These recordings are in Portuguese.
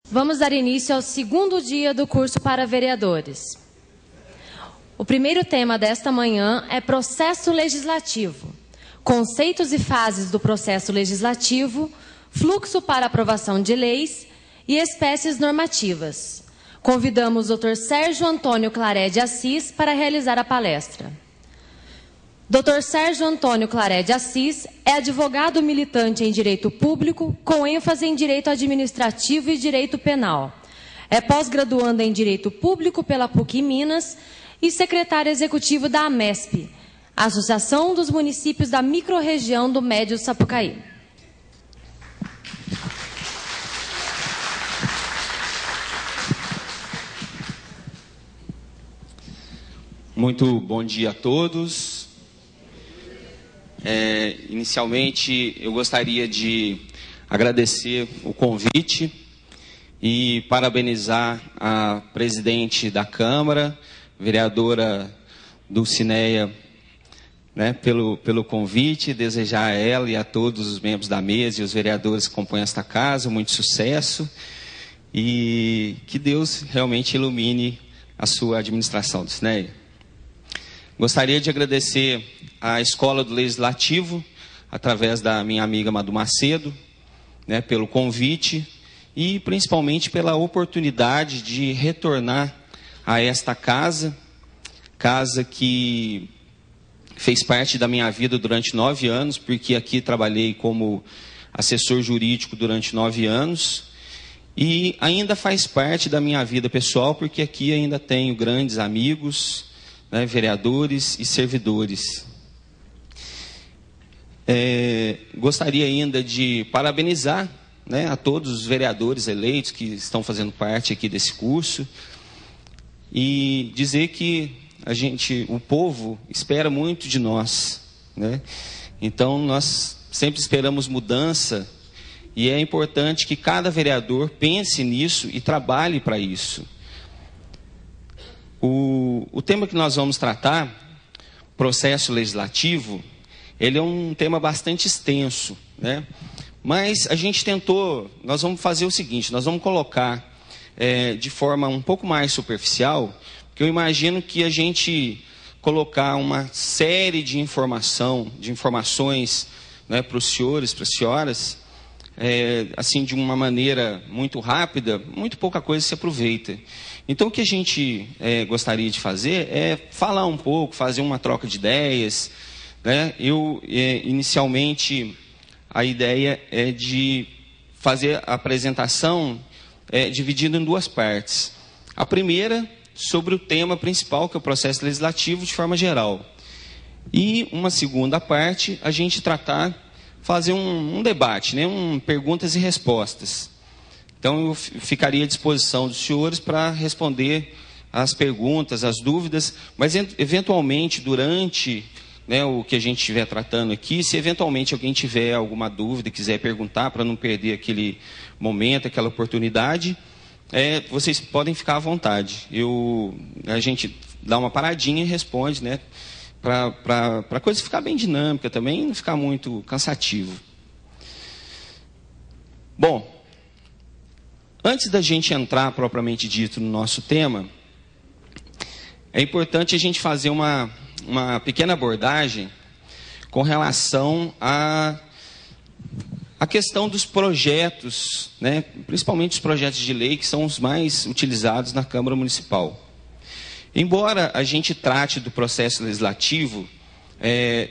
Vamos dar início ao segundo dia do curso para vereadores. O primeiro tema desta manhã é processo legislativo. Conceitos e fases do processo legislativo, fluxo para aprovação de leis e espécies normativas. Convidamos o Dr. Sérgio Antônio Claré de Assis para realizar a palestra. Dr. Sérgio Antônio Claré de Assis é advogado militante em direito público, com ênfase em direito administrativo e direito penal. É pós-graduando em direito público pela PUC Minas e secretário executivo da AMESP, Associação dos Municípios da Microrregião do Médio Sapucaí. Muito bom dia a todos. Inicialmente, eu gostaria de agradecer o convite e parabenizar a presidente da Câmara, vereadora Dulcineia, pelo convite, desejar a ela e a todos os membros da mesa e os vereadores que compõem esta casa muito sucesso e que Deus realmente ilumine a sua administração, Dulcineia. Gostaria de agradecer à Escola do Legislativo, através da minha amiga Madu Macedo, pelo convite e principalmente pela oportunidade de retornar a esta casa que fez parte da minha vida durante 9 anos, porque aqui trabalhei como assessor jurídico durante 9 anos, e ainda faz parte da minha vida pessoal, porque aqui ainda tenho grandes amigos, vereadores e servidores. Gostaria ainda de parabenizar a todos os vereadores eleitos que estão fazendo parte aqui desse curso e dizer que o povo espera muito de nós, Então nós sempre esperamos mudança e é importante que cada vereador pense nisso e trabalhe para isso. O tema que nós vamos tratar, processo legislativo, ele é um tema bastante extenso, Mas a gente nós vamos fazer o seguinte, nós vamos colocar de forma um pouco mais superficial, porque eu imagino que a gente colocar uma série de informações para os senhores, para as senhoras, assim, de uma maneira muito rápida, muito pouca coisa se aproveita. Então, o que a gente gostaria de fazer é falar um pouco, fazer uma troca de ideias, Inicialmente, a ideia é de fazer a apresentação dividida em 2 partes. A primeira, sobre o tema principal, que é o processo legislativo, de forma geral. E uma segunda parte, a gente fazer um debate, perguntas e respostas. Então, eu ficaria à disposição dos senhores para responder as perguntas, as dúvidas, mas, eventualmente, durante o que a gente estiver tratando aqui, se eventualmente alguém tiver alguma dúvida, quiser perguntar, para não perder aquele momento, aquela oportunidade, vocês podem ficar à vontade. A gente dá uma paradinha e responde, para a coisa ficar bem dinâmica também, não ficar muito cansativo. Bom, antes da gente entrar propriamente dito no nosso tema, é importante a gente fazer uma pequena abordagem com relação à questão dos projetos, principalmente os projetos de lei que são os mais utilizados na Câmara Municipal. Embora a gente trate do processo legislativo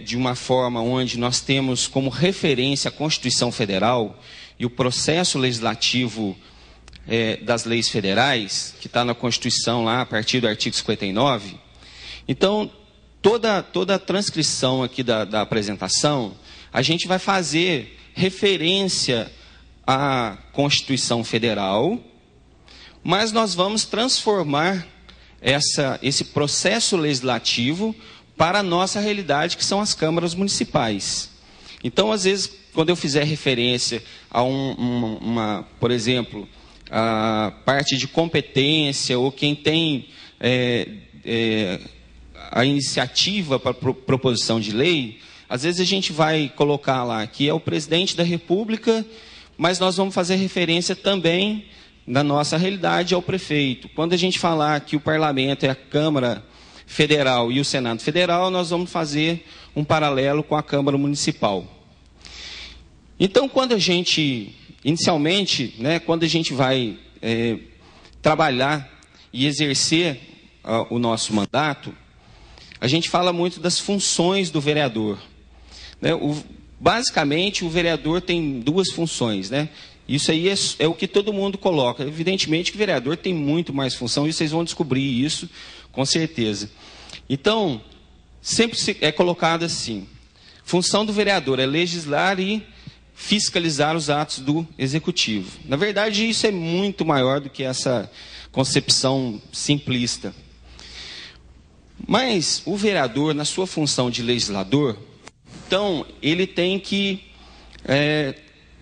de uma forma onde nós temos como referência a Constituição Federal e o processo legislativo das leis federais, que está na Constituição lá a partir do artigo 59, então toda a transcrição aqui da apresentação, a gente vai fazer referência à Constituição Federal, mas nós vamos transformar esse processo legislativo para a nossa realidade, que são as câmaras municipais. Então, às vezes, quando eu fizer referência a por exemplo, a parte de competência, ou quem tem a iniciativa para proposição de lei, às vezes a gente vai colocar lá que é o presidente da República, mas nós vamos fazer referência também na nossa realidade, é o prefeito. Quando a gente falar que o parlamento é a Câmara Federal e o Senado Federal, nós vamos fazer um paralelo com a Câmara Municipal. Então, quando a gente, inicialmente, né, quando a gente vai trabalhar e exercer o nosso mandato, a gente fala muito das funções do vereador. Né? Basicamente, o vereador tem duas funções, né? Isso aí é o que todo mundo coloca. Evidentemente que o vereador tem muito mais função, e vocês vão descobrir isso, com certeza. Então, sempre é colocado assim: função do vereador é legislar e fiscalizar os atos do executivo. Na verdade, isso é muito maior do que essa concepção simplista. Mas o vereador, na sua função de legislador, então, ele tem que,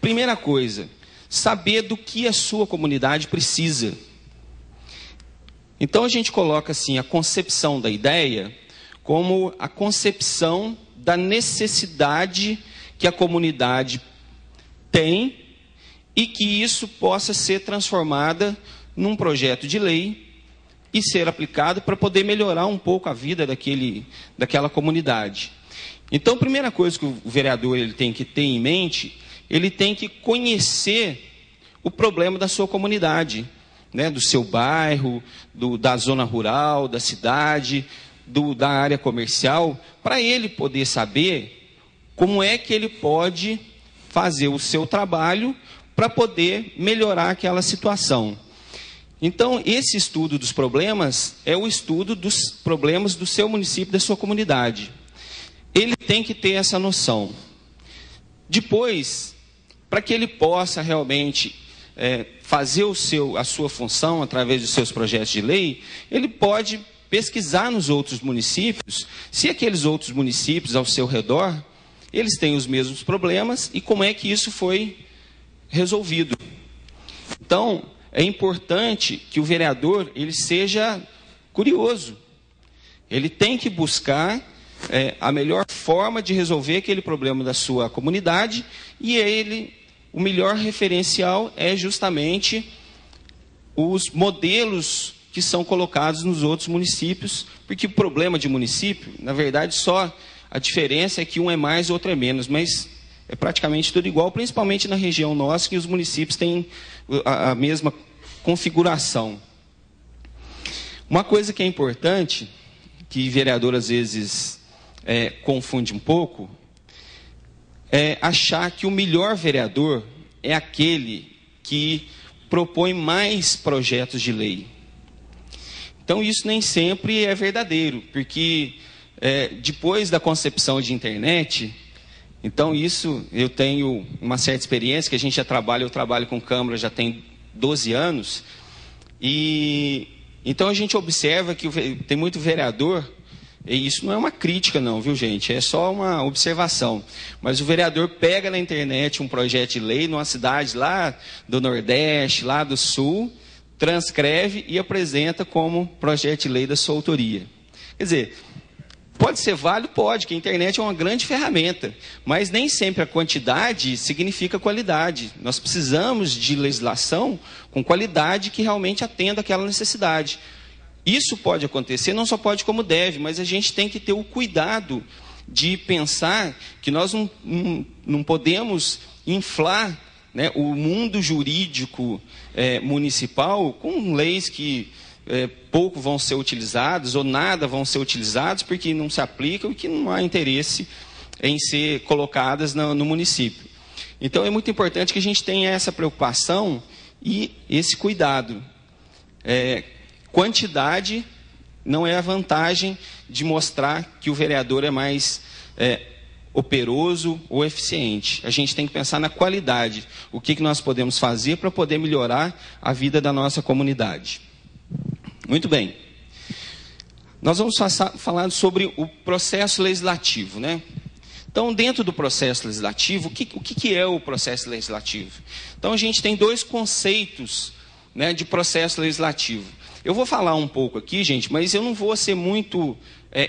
primeira coisa, saber do que a sua comunidade precisa. Então, a gente coloca assim a concepção da ideia como a concepção da necessidade que a comunidade tem e que isso possa ser transformada num projeto de lei e ser aplicado para poder melhorar um pouco a vida daquela comunidade. Então, a primeira coisa que o vereador ele tem que ter em mente, ele tem que conhecer o problema da sua comunidade, né, do seu bairro, da zona rural, da cidade, da área comercial, para ele poder saber como é que ele pode fazer o seu trabalho para poder melhorar aquela situação. Então, esse estudo dos problemas é o estudo dos problemas do seu município, da sua comunidade. Ele tem que ter essa noção. Depois, para que ele possa realmente fazer a sua função através dos seus projetos de lei, ele pode pesquisar nos outros municípios, se aqueles outros municípios ao seu redor, eles têm os mesmos problemas e como é que isso foi resolvido. Então, é importante que o vereador ele seja curioso. Ele tem que buscar a melhor forma de resolver aquele problema da sua comunidade e o melhor referencial é justamente os modelos que são colocados nos outros municípios, porque o problema de município, na verdade, só a diferença é que um é mais, outro é menos, mas é praticamente tudo igual, principalmente na região nossa, que os municípios têm a mesma configuração. Uma coisa que é importante, que o vereador às vezes confunde um pouco, é achar que o melhor vereador é aquele que propõe mais projetos de lei. Então, isso nem sempre é verdadeiro, porque depois da concepção de internet, então isso eu tenho uma certa experiência, que a gente eu trabalho com Câmara já tem 12 anos, e então a gente observa que tem muito vereador, e isso não é uma crítica não, viu gente, é só uma observação, mas o vereador pega na internet um projeto de lei numa cidade lá do Nordeste, lá do Sul, transcreve e apresenta como projeto de lei da sua autoria. Quer dizer, pode ser válido? Pode, que a internet é uma grande ferramenta, mas nem sempre a quantidade significa qualidade. Nós precisamos de legislação com qualidade que realmente atenda àquela necessidade. Isso pode acontecer, não só pode como deve, mas a gente tem que ter o cuidado de pensar que nós não podemos inflar, né, o mundo jurídico municipal com leis que pouco vão ser utilizadas ou nada vão ser utilizadas porque não se aplicam e que não há interesse em ser colocadas no município. Então é muito importante que a gente tenha essa preocupação e esse cuidado. Quantidade não é a vantagem de mostrar que o vereador é mais operoso ou eficiente. A gente tem que pensar na qualidade. O que nós podemos fazer para poder melhorar a vida da nossa comunidade. Muito bem. Nós vamos falar sobre o processo legislativo, né? Então, dentro do processo legislativo, o que é o processo legislativo? Então, a gente tem dois conceitos, né, de processo legislativo. Eu vou falar um pouco aqui, gente, mas eu não vou ser muito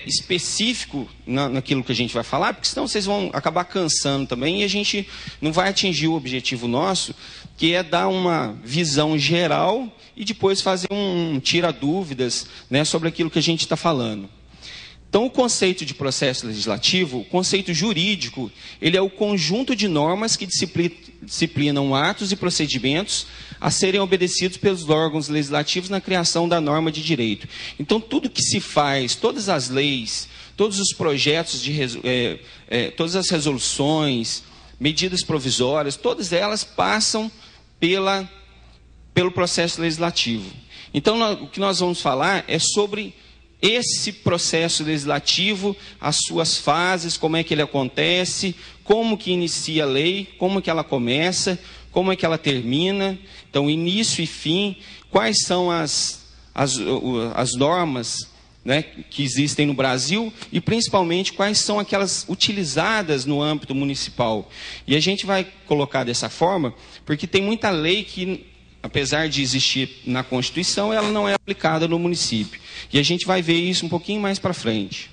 específico naquilo que a gente vai falar, porque senão vocês vão acabar cansando também e a gente não vai atingir o objetivo nosso, que é dar uma visão geral e depois fazer um tira-dúvidas, né, sobre aquilo que a gente está falando. Então, o conceito de processo legislativo, o conceito jurídico, ele é o conjunto de normas que disciplinam atos e procedimentos a serem obedecidos pelos órgãos legislativos na criação da norma de direito. Então, tudo que se faz, todas as leis, todos os projetos, todas as resoluções, medidas provisórias, todas elas passam pelo processo legislativo. Então, o que nós vamos falar é sobre esse processo legislativo, as suas fases, como é que ele acontece, como que inicia a lei, como que ela começa, como é que ela termina, então início e fim, quais são as normas, né, que existem no Brasil e principalmente quais são aquelas utilizadas no âmbito municipal. E a gente vai colocar dessa forma porque tem muita lei que, apesar de existir na Constituição, ela não é aplicada no município. E a gente vai ver isso um pouquinho mais para frente.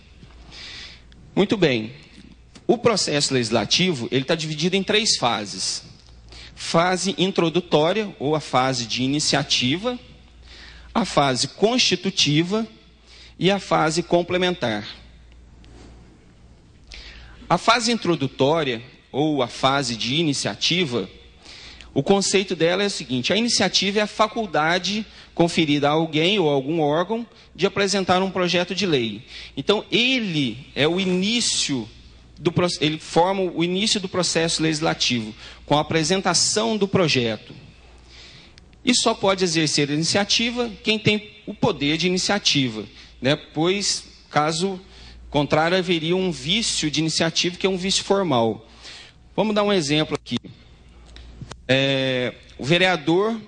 Muito bem. O processo legislativo, ele está dividido em 3 fases. Fase introdutória, ou a fase de iniciativa, a fase constitutiva e a fase complementar. A fase introdutória, ou a fase de iniciativa, o conceito dela é o seguinte: a iniciativa é a faculdade conferida a alguém ou a algum órgão de apresentar um projeto de lei. Então, ele é o início ele forma o início do processo legislativo, com a apresentação do projeto. E só pode exercer a iniciativa quem tem o poder de iniciativa, né? Pois, caso contrário, haveria um vício de iniciativa, que é um vício formal. Vamos dar um exemplo aqui. O vereador,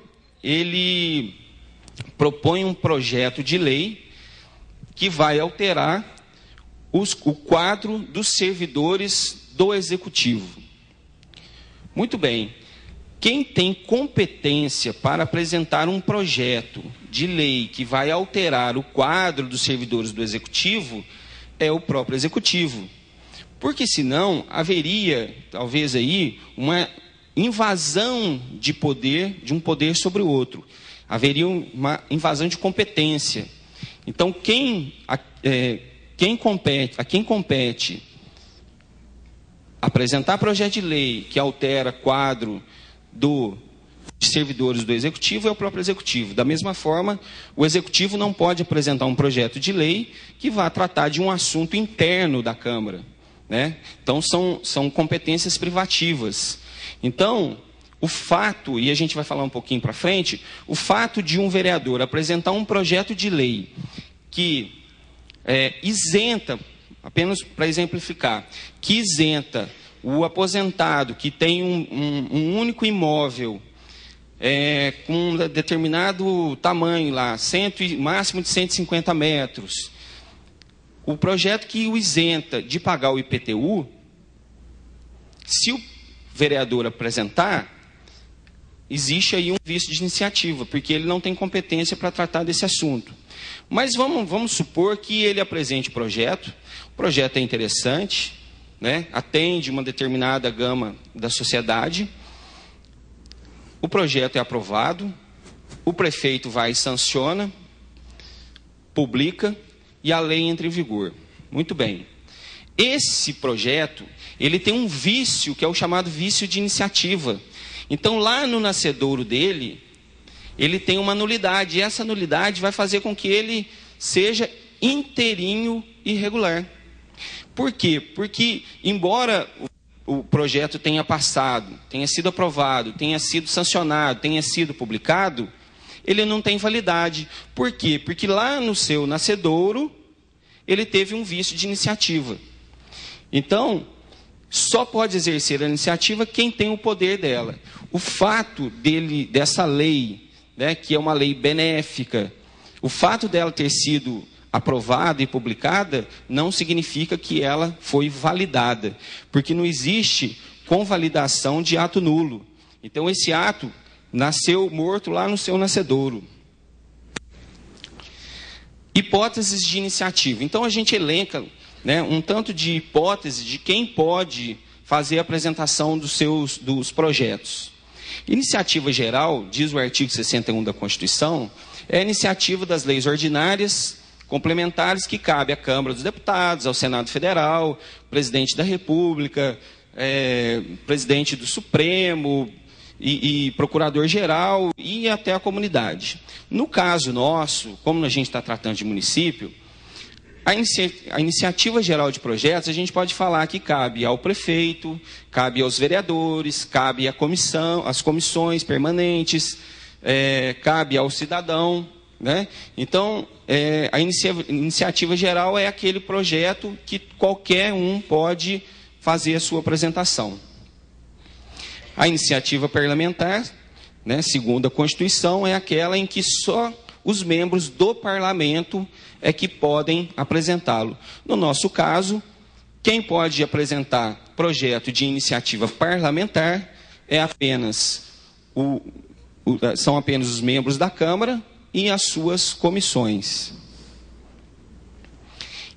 ele propõe um projeto de lei que vai alterar o quadro dos servidores do Executivo. Muito bem. Quem tem competência para apresentar um projeto de lei que vai alterar o quadro dos servidores do Executivo é o próprio Executivo. Porque senão haveria, talvez aí, uma invasão de poder, de um poder sobre o outro. Haveria uma invasão de competência. Então, a quem compete apresentar projeto de lei que altera quadro dos servidores do Executivo é o próprio Executivo. Da mesma forma, o Executivo não pode apresentar um projeto de lei que vá tratar de um assunto interno da Câmara, né? Então, são competências privativas. Então, o fato, e a gente vai falar um pouquinho para frente, o fato de um vereador apresentar um projeto de lei que isenta, apenas para exemplificar, que isenta o aposentado que tem um único imóvel com um determinado tamanho lá, máximo de 150 metros, o projeto que o isenta de pagar o IPTU, se o vereador apresentar, existe aí um vício de iniciativa, porque ele não tem competência para tratar desse assunto. Mas vamos supor que ele apresente o projeto é interessante, né? Atende uma determinada gama da sociedade, o projeto é aprovado, o prefeito vai e sanciona, publica e a lei entra em vigor. Muito bem. Esse projeto, ele tem um vício, que é o chamado vício de iniciativa. Então, lá no nascedouro dele, ele tem uma nulidade, e essa nulidade vai fazer com que ele seja inteirinho irregular. Por quê? Porque, embora o projeto tenha passado, tenha sido aprovado, tenha sido sancionado, tenha sido publicado, ele não tem validade. Por quê? Porque lá no seu nascedouro, ele teve um vício de iniciativa. Então, só pode exercer a iniciativa quem tem o poder dela. O fato dessa lei, né, que é uma lei benéfica, o fato dela ter sido aprovada e publicada não significa que ela foi validada, porque não existe convalidação de ato nulo. Então, esse ato nasceu morto lá no seu nascedouro. Hipóteses de iniciativa. Então, a gente elenca, né, um tanto de hipóteses de quem pode fazer a apresentação dos projetos. Iniciativa geral, diz o artigo 61 da Constituição, é a iniciativa das leis ordinárias, complementares, que cabe à Câmara dos Deputados, ao Senado Federal, presidente da República, presidente do Supremo e procurador-geral e até a comunidade. No caso nosso, como a gente está tratando de município, a iniciativa geral de projetos, a gente pode falar que cabe ao prefeito, cabe aos vereadores, cabe à comissão, às comissões permanentes, cabe ao cidadão, né? Então, a iniciativa geral é aquele projeto que qualquer um pode fazer a sua apresentação. A iniciativa parlamentar, né, segundo a Constituição, é aquela em que só os membros do parlamento é que podem apresentá-lo. No nosso caso, quem pode apresentar projeto de iniciativa parlamentar são apenas os membros da Câmara e as suas comissões.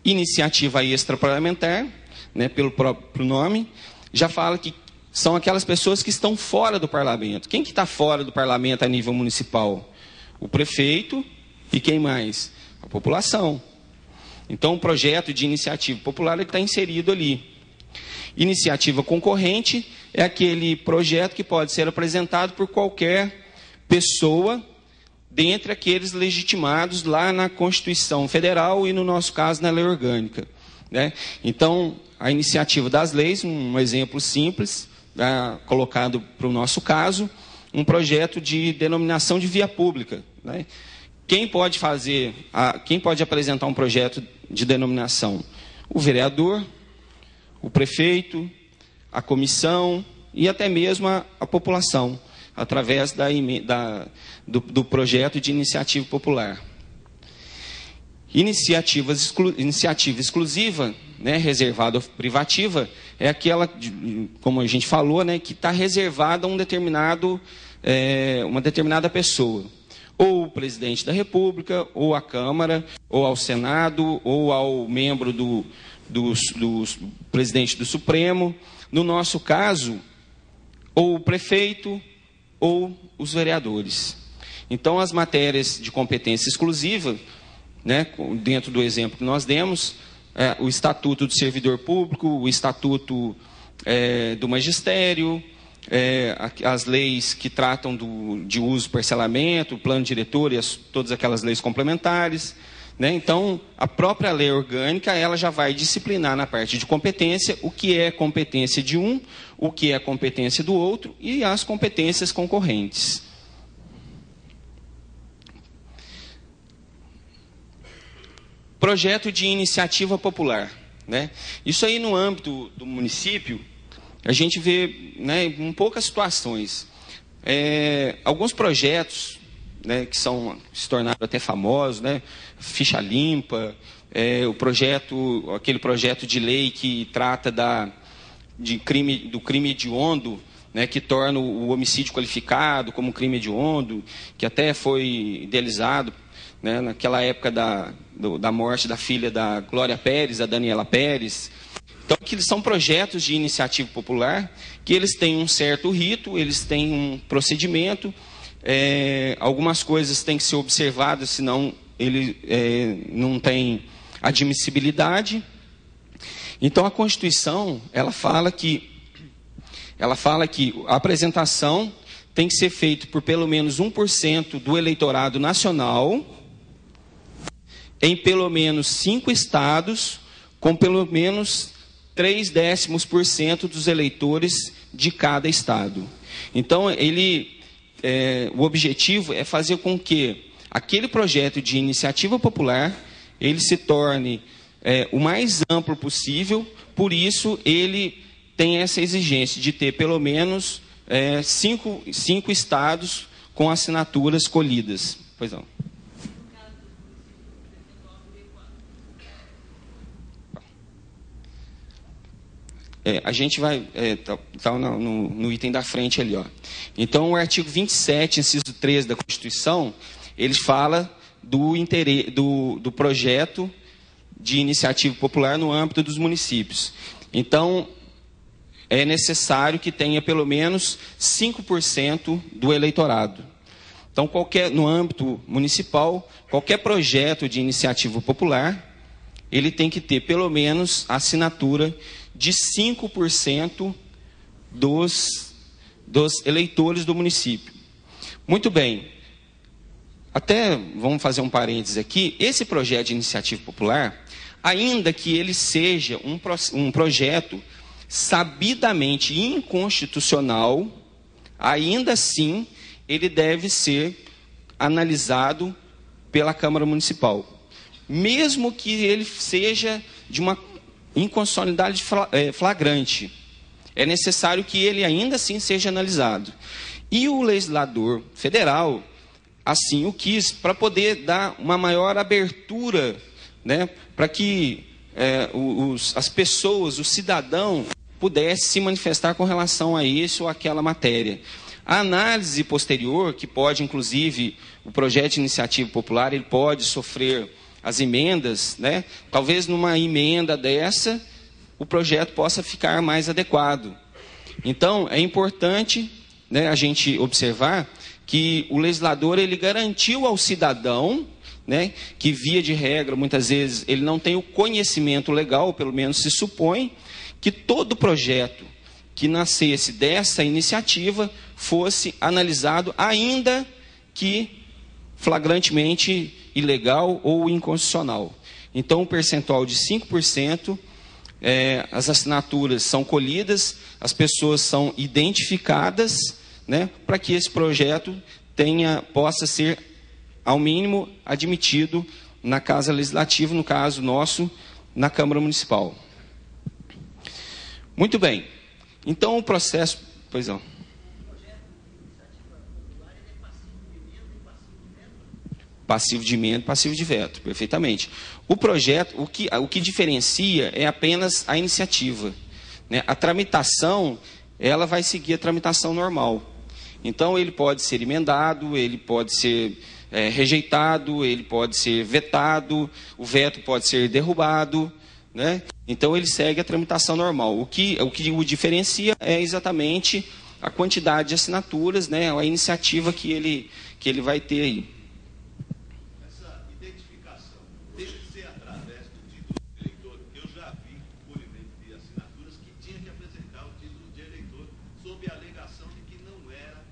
Iniciativa extraparlamentar, né, pelo próprio nome, já fala que são aquelas pessoas que estão fora do parlamento. Quem que está fora do parlamento a nível municipal? O prefeito e quem mais? A população. Então, o projeto de iniciativa popular está inserido ali. Iniciativa concorrente é aquele projeto que pode ser apresentado por qualquer pessoa dentre aqueles legitimados lá na Constituição Federal e, no nosso caso, na lei orgânica, né? Então, a iniciativa das leis, um exemplo simples, colocado para o nosso caso, um projeto de denominação de via pública, né? Quem pode apresentar um projeto de denominação? O vereador, o prefeito, a comissão e até mesmo a população, através do projeto de iniciativa popular. Iniciativa exclusiva, né, reservada ou privativa, é aquela, como a gente falou, né, que está reservada a uma determinada pessoa. Ou o presidente da República, ou a Câmara, ou ao Senado, ou ao membro do presidente do Supremo. No nosso caso, ou o prefeito, ou os vereadores. Então, as matérias de competência exclusiva, né, dentro do exemplo que nós demos, o Estatuto do Servidor Público, o Estatuto do Magistério, as leis que tratam de uso, parcelamento, o plano diretor e todas aquelas leis complementares, né? Então, a própria lei orgânica, ela já vai disciplinar na parte de competência o que é competência de um, o que é competência do outro e as competências concorrentes. Projeto de iniciativa popular, né? Isso aí, no âmbito do município, a gente vê, né, em poucas situações. Alguns projetos, né, que se tornaram até famosos, né? Ficha limpa, aquele projeto de lei que trata do crime hediondo, né, que torna o homicídio qualificado como crime hediondo, que até foi idealizado, né, naquela época da morte da filha da Glória Pérez, a Daniela Pérez. Então, que são projetos de iniciativa popular, que eles têm um certo rito, eles têm um procedimento, algumas coisas têm que ser observadas, senão ele não tem admissibilidade. Então, a Constituição, ela fala que a apresentação tem que ser feita por pelo menos 1% do eleitorado nacional, em pelo menos 5 estados, com pelo menos 0,3% dos eleitores de cada estado. Então, o objetivo é fazer com que aquele projeto de iniciativa popular ele se torne o mais amplo possível. Por isso, ele tem essa exigência de ter pelo menos 5 estados com assinaturas colhidas. Pois não. A gente vai no item da frente ali, ó. Então, o artigo 27, inciso 13 da Constituição, ele fala do projeto de iniciativa popular no âmbito dos municípios. Então, é necessário que tenha pelo menos 5% do eleitorado. Então, no âmbito municipal, qualquer projeto de iniciativa popular, ele tem que ter pelo menos a assinatura de 5% dos eleitores do município. Muito bem. Até vamos fazer um parênteses aqui. Esse projeto de iniciativa popular, ainda que ele seja um projeto sabidamente inconstitucional, ainda assim ele deve ser analisado pela Câmara Municipal. Mesmo que ele seja de uma inconstitucionalidade flagrante, é necessário que ele ainda assim seja analisado. E o legislador federal assim o quis, para poder dar uma maior abertura, né, para que as pessoas, o cidadão, pudesse se manifestar com relação a isso ou aquela matéria. A análise posterior, que pode, inclusive, o projeto de iniciativa popular, ele pode sofrer as emendas, né? Talvez numa emenda dessa, o projeto possa ficar mais adequado. Então, é importante, né, a gente observar que o legislador ele garantiu ao cidadão, né, que via de regra, muitas vezes, ele não tem o conhecimento legal, pelo menos se supõe, que todo projeto que nascesse dessa iniciativa fosse analisado, ainda que flagrantemente ilegal ou inconstitucional. Então, o percentual de 5%, as assinaturas são colhidas, as pessoas são identificadas, né, para que esse projeto possa ser, ao mínimo, admitido na Casa Legislativa, no caso nosso, na Câmara Municipal. Muito bem. Então, o processo... Pois não. Passivo de emenda e passivo de veto, perfeitamente. O projeto, o que diferencia é apenas a iniciativa, né? A tramitação, ela vai seguir a tramitação normal. Então, ele pode ser emendado, ele pode ser rejeitado, ele pode ser vetado, o veto pode ser derrubado, né? Então, ele segue a tramitação normal. O que o diferencia é exatamente a quantidade de assinaturas, né? A iniciativa que ele vai ter aí. Essa identificação tem que ser através do título de eleitor. Eu já vi depoimento de assinaturas que tinha que apresentar o título de eleitor sob a alegação de que não era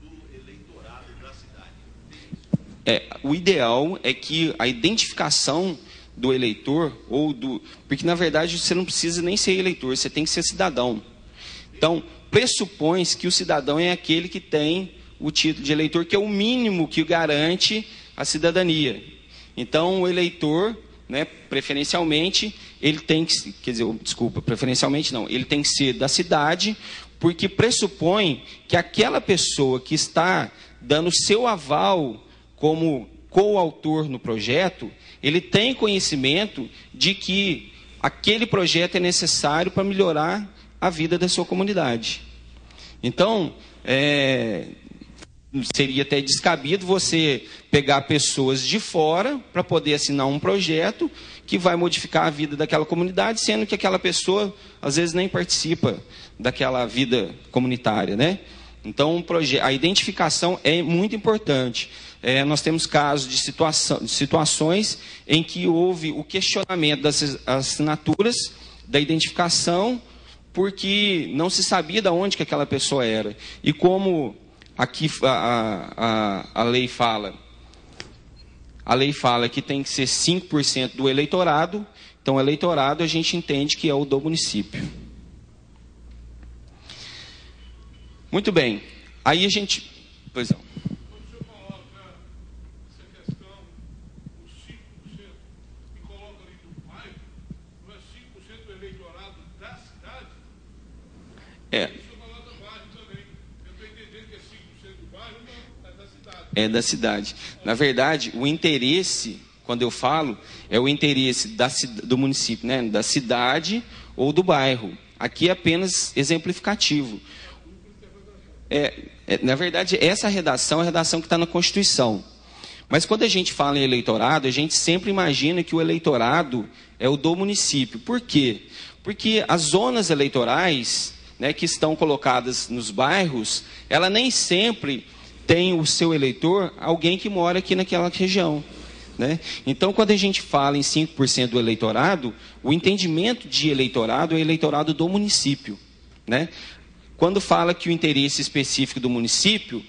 do eleitorado da cidade. O ideal é que a identificação do eleitor, porque na verdade você não precisa nem ser eleitor, você tem que ser cidadão. Então, pressupõe-se que o cidadão é aquele que tem o título de eleitor, que é o mínimo que garante a cidadania. Então, o eleitor, né, preferencialmente, ele tem que, preferencialmente não, ele tem que ser da cidade, porque pressupõe que aquela pessoa que está dando seu aval como coautor no projeto, ele tem conhecimento de que aquele projeto é necessário para melhorar a vida da sua comunidade. Então, seria até descabido você pegar pessoas de fora para poder assinar um projeto que vai modificar a vida daquela comunidade, sendo que aquela pessoa, às vezes, nem participa daquela vida comunitária, né? Então, a identificação é muito importante. Nós temos casos de situações em que houve o questionamento das assinaturas, da identificação, porque não se sabia de onde que aquela pessoa era. E como aqui a lei fala que tem que ser 5% do eleitorado, então o eleitorado a gente entende que é o do município. Muito bem. Aí a gente... Pois não. É da cidade. Na verdade, o interesse, quando eu falo, é o interesse do município, né? Da cidade ou do bairro. Aqui é apenas exemplificativo. Na verdade, essa redação é a redação que está na Constituição. Mas quando a gente fala em eleitorado, a gente sempre imagina que o eleitorado é o do município. Por quê? Porque as zonas eleitorais, né, que estão colocadas nos bairros, ela nem sempre tem o seu eleitor alguém que mora aqui naquela região, né? Então, quando a gente fala em 5% do eleitorado, o entendimento de eleitorado é o eleitorado do município, né? Quando fala que o interesse específico do município,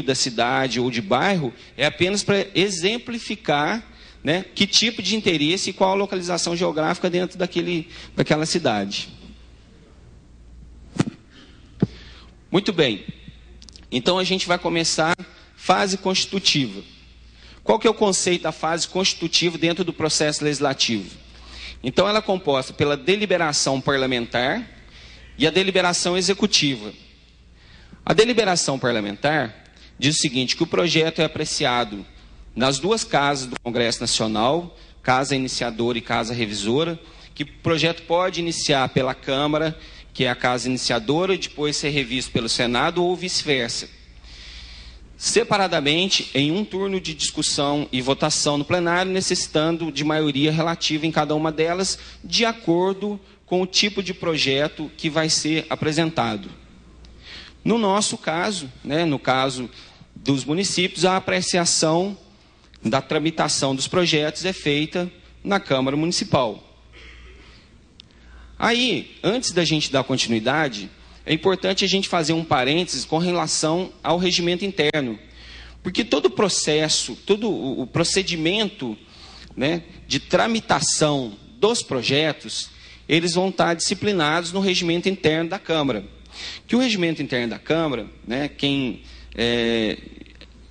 da cidade ou de bairro, é apenas para exemplificar, né, que tipo de interesse e qual a localização geográfica dentro daquela cidade. Muito bem. Então, a gente vai começar fase constitutiva. Qual que é o conceito da fase constitutiva dentro do processo legislativo? Então, ela é composta pela deliberação parlamentar e a deliberação executiva. A deliberação parlamentar diz o seguinte, que o projeto é apreciado nas duas casas do Congresso Nacional, casa iniciadora e casa revisora, que o projeto pode iniciar pela Câmara, que é a casa iniciadora, e depois ser revisto pelo Senado ou vice-versa. Separadamente, em um turno de discussão e votação no plenário, necessitando de maioria relativa em cada uma delas, de acordo com o tipo de projeto que vai ser apresentado. No nosso caso, né, no caso dos municípios, a apreciação da tramitação dos projetos é feita na Câmara Municipal. Aí, antes da gente dar continuidade, é importante a gente fazer um parênteses com relação ao regimento interno. Porque todo o processo, todo o procedimento, né, de tramitação dos projetos, eles vão estar disciplinados no regimento interno da Câmara. Que o regimento interno da Câmara, né, quem é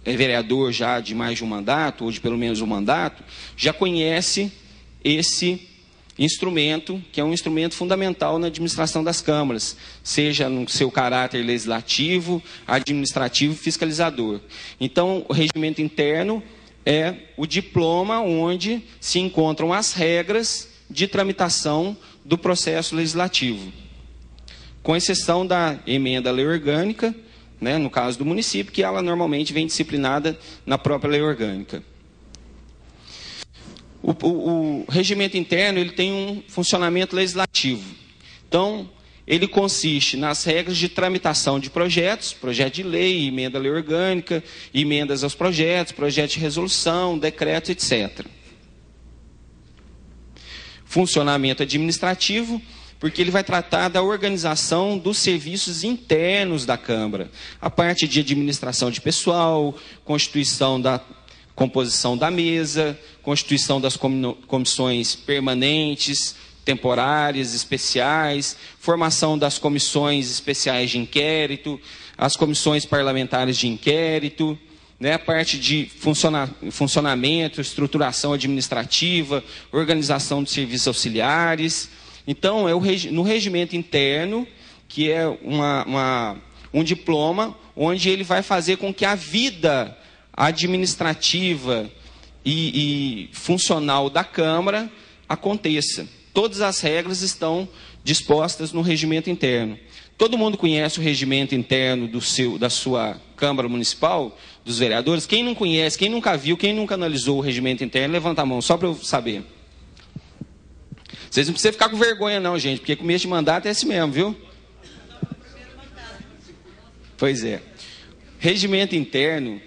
vereador já de mais de um mandato, ou de pelo menos um mandato, já conhece esse instrumento, que é um instrumento fundamental na administração das câmaras, seja no seu caráter legislativo, administrativo e fiscalizador. Então, o regimento interno é o diploma onde se encontram as regras de tramitação do processo legislativo, com exceção da emenda à lei orgânica, né, no caso do município, que ela normalmente vem disciplinada na própria lei orgânica. O regimento interno ele tem um funcionamento legislativo. Então, ele consiste nas regras de tramitação de projetos, projeto de lei, emenda à lei orgânica, emendas aos projetos, projeto de resolução, decreto, etc. Funcionamento administrativo, porque ele vai tratar da organização dos serviços internos da Câmara, a parte de administração de pessoal, constituição da composição da mesa, constituição das comissões permanentes, temporárias, especiais, formação das comissões especiais de inquérito, as comissões parlamentares de inquérito, né, a parte de funcionamento, estruturação administrativa, organização de serviços auxiliares. Então, é no regimento interno, que é um diploma, onde ele vai fazer com que a vida administrativa e funcional da Câmara aconteça. Todas as regras estão dispostas no regimento interno. Todo mundo conhece o regimento interno da sua Câmara Municipal, dos vereadores? Quem não conhece, quem nunca viu, quem nunca analisou o regimento interno, levanta a mão, só para eu saber. Vocês não precisam ficar com vergonha não, gente, porque começo de mandato é esse mesmo, viu? Pois é. Regimento interno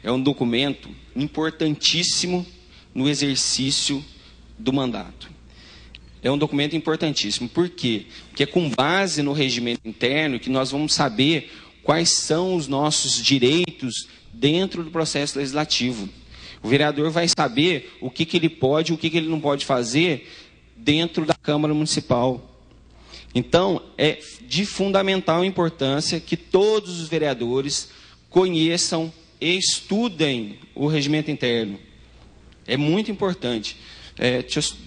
é um documento importantíssimo no exercício do mandato. É um documento importantíssimo. Por quê? Porque é com base no regimento interno que nós vamos saber quais são os nossos direitos dentro do processo legislativo. O vereador vai saber o que ele pode e o que ele não pode fazer dentro da Câmara Municipal. Então, é de fundamental importância que todos os vereadores conheçam e estudem o regimento interno. É muito importante.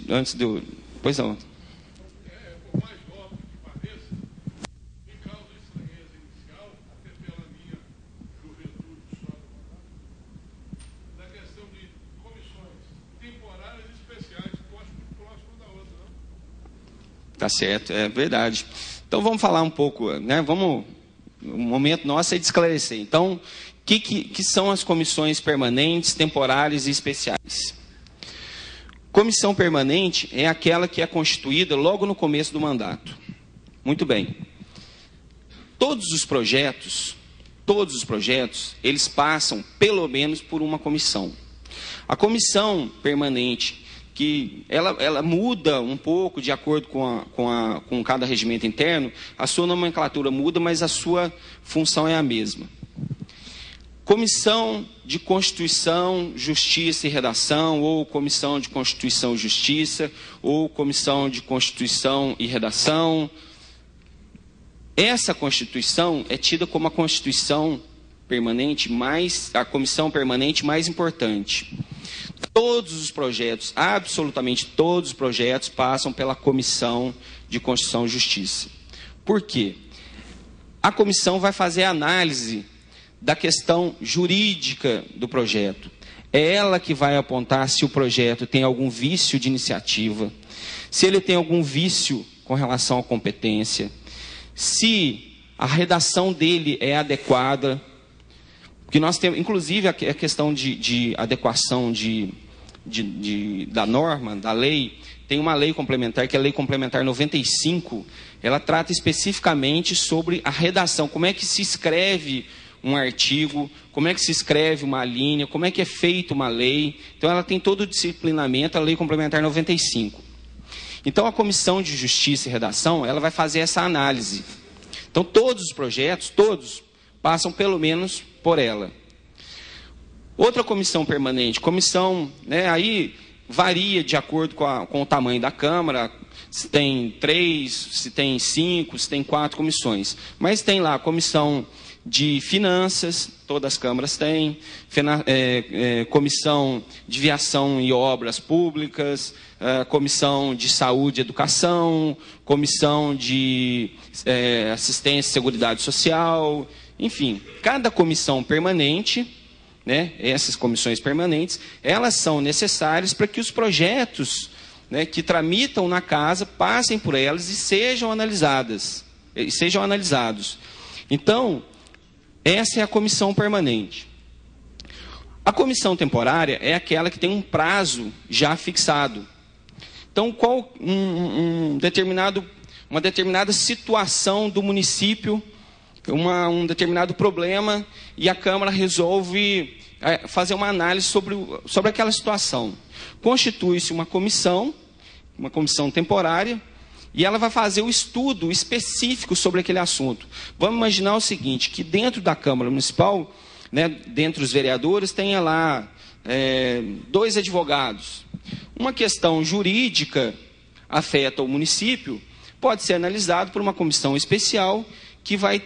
Antes de eu... Pois não. Por mais óbvio que pareça, me causa estranheza inicial, até pela minha juventude só do mandato, da questão de comissões temporárias e especiais, que eu acho muito próximo da outra, não? Tá certo, é verdade. Então vamos falar um pouco, né? O momento nosso é de esclarecer. Então, que são as comissões permanentes, temporárias e especiais? Comissão permanente é aquela que é constituída logo no começo do mandato. Muito bem. Todos os projetos, eles passam pelo menos por uma comissão. A comissão permanente, que ela muda um pouco de acordo com cada regimento interno, a sua nomenclatura muda, mas a sua função é a mesma. Comissão de Constituição, Justiça e Redação, ou Comissão de Constituição e Justiça, ou Comissão de Constituição e Redação. Essa Constituição é tida como a Constituição permanente a comissão permanente mais importante. Todos os projetos, absolutamente todos os projetos, passam pela Comissão de Constituição e Justiça. Por quê? A comissão vai fazer a análise da questão jurídica do projeto. É ela que vai apontar se o projeto tem algum vício de iniciativa, se ele tem algum vício com relação à competência, se a redação dele é adequada, porque nós temos, inclusive, a questão de adequação da norma, da lei. Tem uma lei complementar, que é a Lei Complementar 95, ela trata especificamente sobre a redação, como é que se escreve um artigo, como é que se escreve uma linha, como é que é feita uma lei. Então, ela tem todo o disciplinamento, a Lei Complementar 95. Então, a Comissão de Justiça e Redação, ela vai fazer essa análise. Então, todos os projetos, todos, passam pelo menos por ela. Outra comissão permanente, aí varia de acordo com o tamanho da Câmara, se tem 3, se tem 5, se tem 4 comissões. Mas tem lá a Comissão de Finanças, todas as câmaras têm, Comissão de Viação e Obras Públicas, Comissão de Saúde e Educação, Comissão de Assistência e Seguridade Social, enfim, cada comissão permanente, essas comissões permanentes, elas são necessárias para que os projetos que tramitam na casa passem por elas e sejam analisados. Então, essa é a comissão permanente. A comissão temporária é aquela que tem um prazo já fixado. Então, uma determinada situação do município, um determinado problema, e a Câmara resolve fazer uma análise sobre aquela situação. Constitui-se uma comissão temporária, e ela vai fazer o estudo específico sobre aquele assunto. Vamos imaginar o seguinte, que dentro da Câmara Municipal, dentre os vereadores, tenha lá 2 advogados. Uma questão jurídica afeta o município, pode ser analisado por uma comissão especial que vai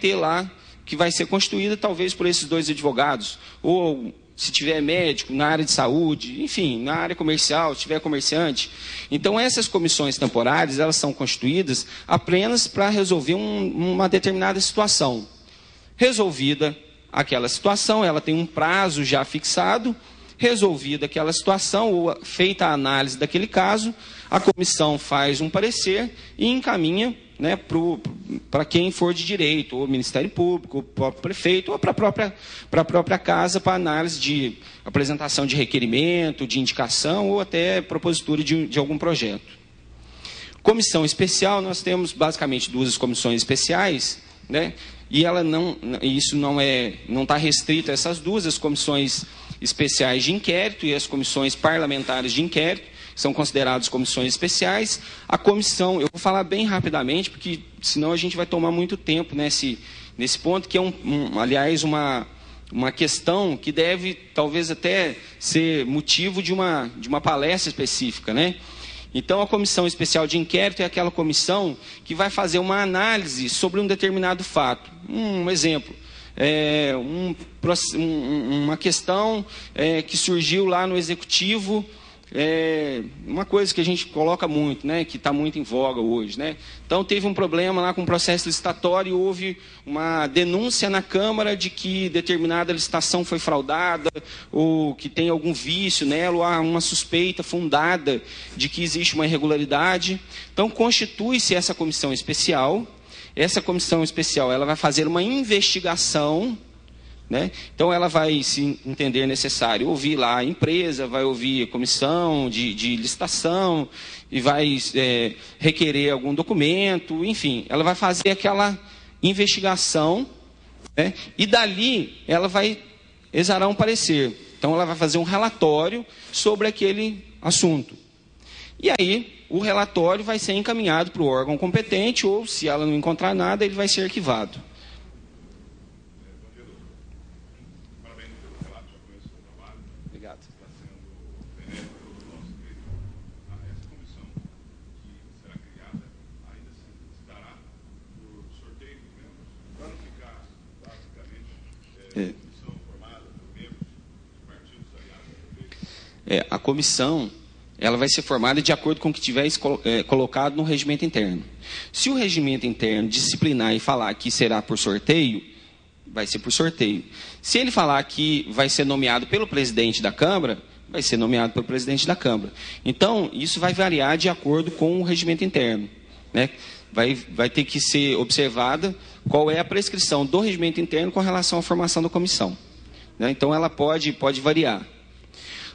ser constituída talvez por esses 2 advogados, ou se tiver médico na área de saúde, enfim, na área comercial, se tiver comerciante. Então, essas comissões temporárias, elas são constituídas apenas para resolver uma determinada situação. Resolvida aquela situação, ela tem um prazo já fixado. Resolvida aquela situação, ou feita a análise daquele caso, a comissão faz um parecer e encaminha para quem for de direito, ou Ministério Público, ou próprio prefeito, ou para a própria casa, para análise de apresentação de requerimento, de indicação, ou até propositura de algum projeto. Comissão especial, nós temos basicamente 2 comissões especiais, e isso não está restrito a essas 2, as comissões especiais de inquérito e as comissões parlamentares de inquérito, são consideradas comissões especiais. A comissão, eu vou falar bem rapidamente, porque senão a gente vai tomar muito tempo nesse ponto, que é, aliás, uma questão que deve, talvez, até ser motivo de uma palestra específica, Então, a comissão especial de inquérito é aquela comissão que vai fazer uma análise sobre um determinado fato. Um exemplo, uma questão que surgiu lá no Executivo, uma coisa que a gente coloca muito, que está muito em voga hoje. Então, teve um problema lá com o processo licitatório e houve uma denúncia na Câmara de que determinada licitação foi fraudada ou que tem algum vício nela, ou há uma suspeita fundada de que existe uma irregularidade. Então, constitui-se essa comissão especial. Essa comissão especial ela vai fazer uma investigação, né? Então, ela vai, se entender necessário, ouvir lá a empresa, vai ouvir a comissão de licitação e vai requerer algum documento, enfim, ela vai fazer aquela investigação, né? E dali ela vai exarar um parecer. Então, ela vai fazer um relatório sobre aquele assunto. E aí, o relatório vai ser encaminhado para o órgão competente, ou, se ela não encontrar nada, ele vai ser arquivado. Parabéns pelo relato, já conheço o seu trabalho. Obrigado. Está sendo benéfico para o nosso direito. Essa comissão que será criada ainda se dará por sorteio de membros, para não ficar, basicamente, comissão formada por membros de partidos aliados. A comissão, ela vai ser formada de acordo com o que tiver colocado no regimento interno. Se o regimento interno disciplinar e falar que será por sorteio, vai ser por sorteio. Se ele falar que vai ser nomeado pelo presidente da Câmara, vai ser nomeado pelo presidente da Câmara. Então, isso vai variar de acordo com o regimento interno, né? Vai ter que ser observada qual é a prescrição do regimento interno com relação à formação da comissão, né? Então, ela pode variar.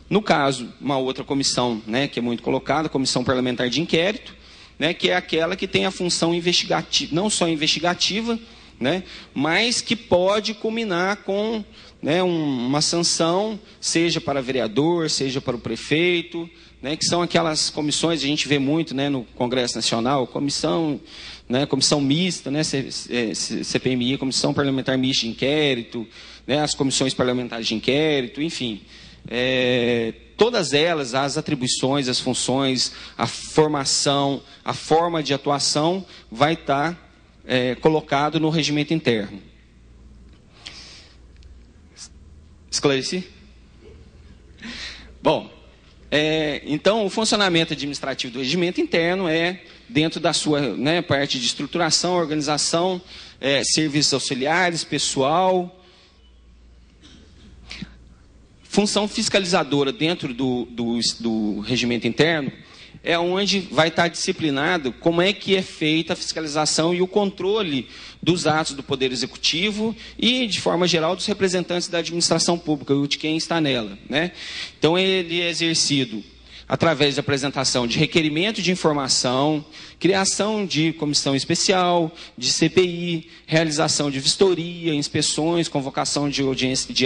No caso, uma outra comissão, né, que é muito colocada, a Comissão Parlamentar de Inquérito, né, que é aquela que tem a função investigativa, não só investigativa, né, mas que pode culminar com, né, uma sanção, seja para vereador, seja para o prefeito, né, que são aquelas comissões, a gente vê muito, né, no Congresso Nacional, comissão mista, né, CPMI, Comissão Parlamentar Mista de Inquérito, né, as comissões parlamentares de inquérito, enfim. Todas elas, as atribuições, as funções, a formação, a forma de atuação vai estar colocado no regimento interno. Esclareci? Bom, então o funcionamento administrativo do regimento interno é dentro da sua, né, parte de estruturação, organização, serviços auxiliares, pessoal. Função fiscalizadora dentro do regimento interno é onde vai estar disciplinado como é que é feita a fiscalização e o controle dos atos do Poder Executivo e, de forma geral, dos representantes da administração pública, ou de quem está nela, né? Então, ele é exercido através da apresentação de requerimento de informação, criação de comissão especial, de CPI, realização de vistoria, inspeções, convocação de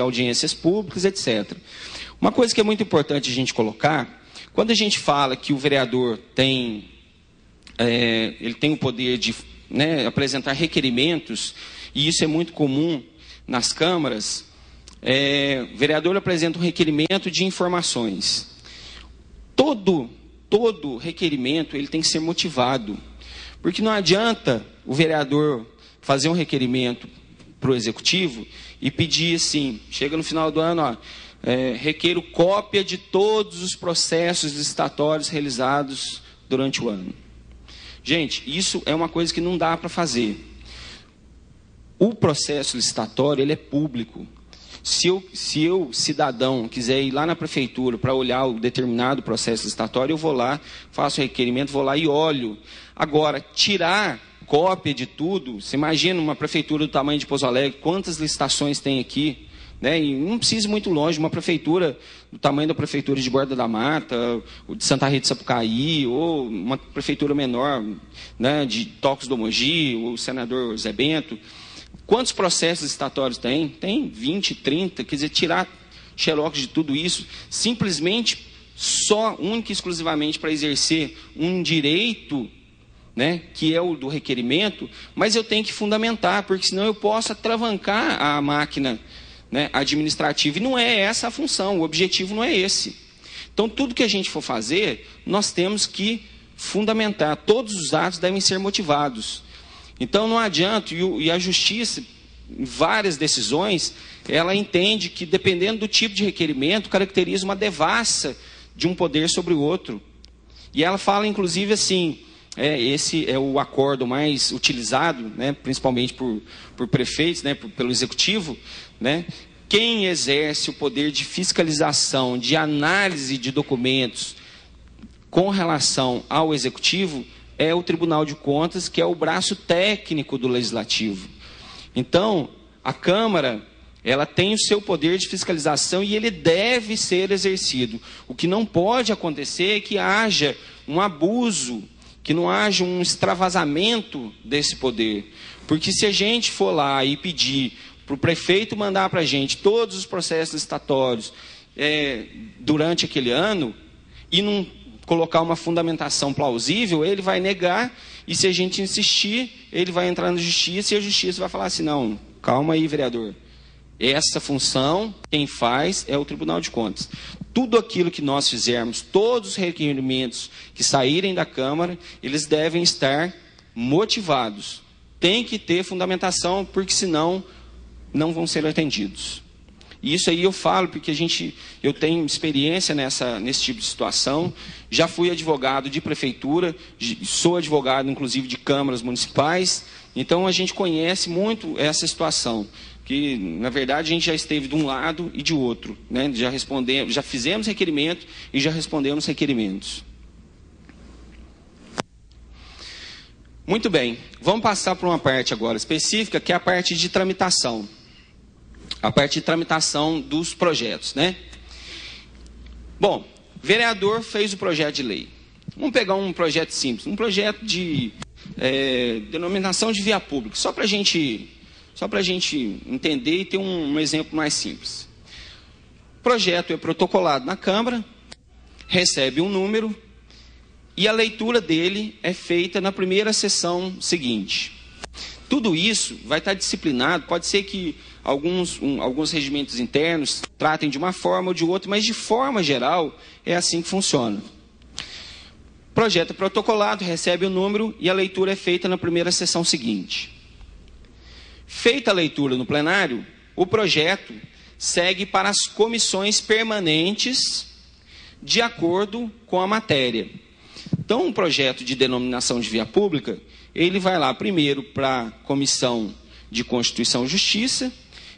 audiências públicas, etc. Uma coisa que é muito importante a gente colocar, quando a gente fala que o vereador ele tem o poder de, né, apresentar requerimentos, e isso é muito comum nas câmaras, o vereador apresenta um requerimento de informações. Todo requerimento ele tem que ser motivado, porque não adianta o vereador fazer um requerimento para o executivo e pedir assim, chega no final do ano, requeiro cópia de todos os processos licitatórios realizados durante o ano. Gente, isso é uma coisa que não dá para fazer. O processo licitatório ele é público. Se eu, cidadão, quiser ir lá na prefeitura para olhar o determinado processo licitatório, eu vou lá, faço o requerimento, vou lá e olho. Agora, tirar cópia de tudo, você imagina uma prefeitura do tamanho de Pouso Alegre, quantas licitações tem aqui, né? E não precisa ir muito longe, uma prefeitura do tamanho da prefeitura de Borda da Mata, de Santa Rita de Sapucaí, ou uma prefeitura menor, né, de Tocos do Mogi, o senador Zé Bento. Quantos processos licitatórios tem? Tem 20, 30, quer dizer, tirar xerox de tudo isso, simplesmente, única e exclusivamente para exercer um direito, né, que é o do requerimento, mas eu tenho que fundamentar, porque senão eu posso atravancar a máquina, né, administrativa, e não é essa a função, o objetivo não é esse. Então, tudo que a gente for fazer, nós temos que fundamentar, todos os atos devem ser motivados. Então, não adianta, e a justiça, em várias decisões, ela entende que, dependendo do tipo de requerimento, caracteriza uma devassa de um poder sobre o outro. E ela fala, inclusive, assim, esse é o acordo mais utilizado, né, principalmente por prefeitos, né, pelo executivo, né, quem exerce o poder de fiscalização, de análise de documentos com relação ao executivo, é o Tribunal de Contas, que é o braço técnico do Legislativo. Então, a Câmara, Ela tem o seu poder de fiscalização e ele deve ser exercido. O que não pode acontecer é que haja um abuso, que não haja um extravasamento desse poder. Porque se a gente for lá e pedir para o prefeito mandar para a gente todos os processos licitatórios durante aquele ano e não colocar uma fundamentação plausível, ele vai negar, e se a gente insistir, ele vai entrar na justiça e a justiça vai falar assim, não, calma aí, vereador. Essa função, quem faz é o Tribunal de Contas. Tudo aquilo que nós fizermos, todos os requerimentos que saírem da Câmara, eles devem estar motivados. Tem que ter fundamentação, porque senão não vão ser atendidos. E isso aí eu falo porque eu tenho experiência nesse tipo de situação. Já fui advogado de prefeitura, sou advogado inclusive de câmaras municipais. Então a gente conhece muito essa situação. Que, na verdade, a gente já esteve de um lado e de outro, né? Já fizemos requerimento e já respondemos requerimentos. Muito bem, vamos passar para uma parte agora específica, que é a parte de tramitação. A parte de tramitação dos projetos, né? Bom, vereador fez o projeto de lei. Vamos pegar um projeto simples, um projeto de denominação de via pública, só para a gente entender e ter um exemplo mais simples. O projeto é protocolado na Câmara, recebe um número e a leitura dele é feita na primeira sessão seguinte. Tudo isso vai estar disciplinado, pode ser que alguns regimentos internos tratem de uma forma ou de outra, mas de forma geral é assim que funciona. O projeto é protocolado, recebe o número e a leitura é feita na primeira sessão seguinte. Feita a leitura no plenário, o projeto segue para as comissões permanentes de acordo com a matéria. Então, um projeto de denominação de via pública, ele vai lá primeiro para a Comissão de Constituição e Justiça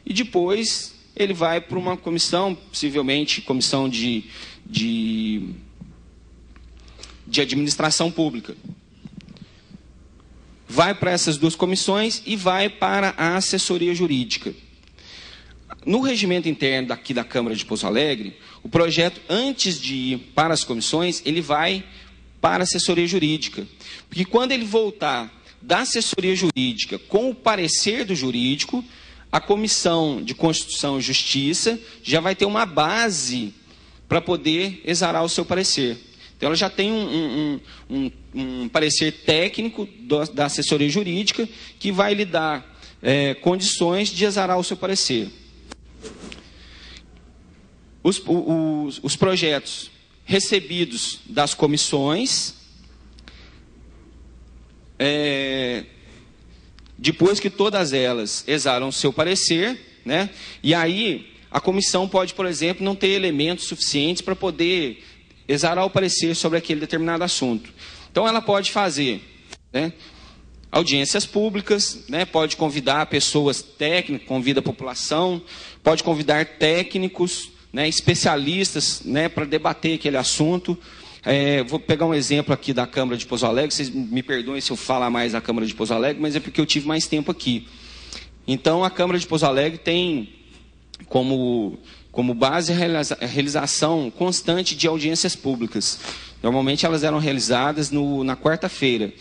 e depois ele vai para uma comissão, possivelmente comissão de Administração Pública. Vai para essas duas comissões e vai para a assessoria jurídica. No regimento interno daqui da Câmara de Pouso Alegre, o projeto, antes de ir para as comissões, ele vai para a assessoria jurídica. Porque quando ele voltar da assessoria jurídica com o parecer do jurídico, a Comissão de Constituição e Justiça já vai ter uma base para poder exarar o seu parecer. Então, ela já tem um parecer técnico da assessoria jurídica que vai lhe dar condições de exarar o seu parecer. Os projetos recebidos das comissões, depois que todas elas exaram o seu parecer, né, e aí a comissão pode, por exemplo, não ter elementos suficientes para poder exarar o parecer sobre aquele determinado assunto. Então, ela pode fazer, né, audiências públicas, né, pode convidar pessoas técnicas, convida a população, pode convidar técnicos, né, especialistas, né, para debater aquele assunto. Vou pegar um exemplo aqui da Câmara de Pouso Alegre, vocês me perdoem se eu falar mais da Câmara de Pouso Alegre, mas é porque eu tive mais tempo aqui. Então, a Câmara de Pouso Alegre tem como base a realização constante de audiências públicas. Normalmente elas eram realizadas na quarta-feira.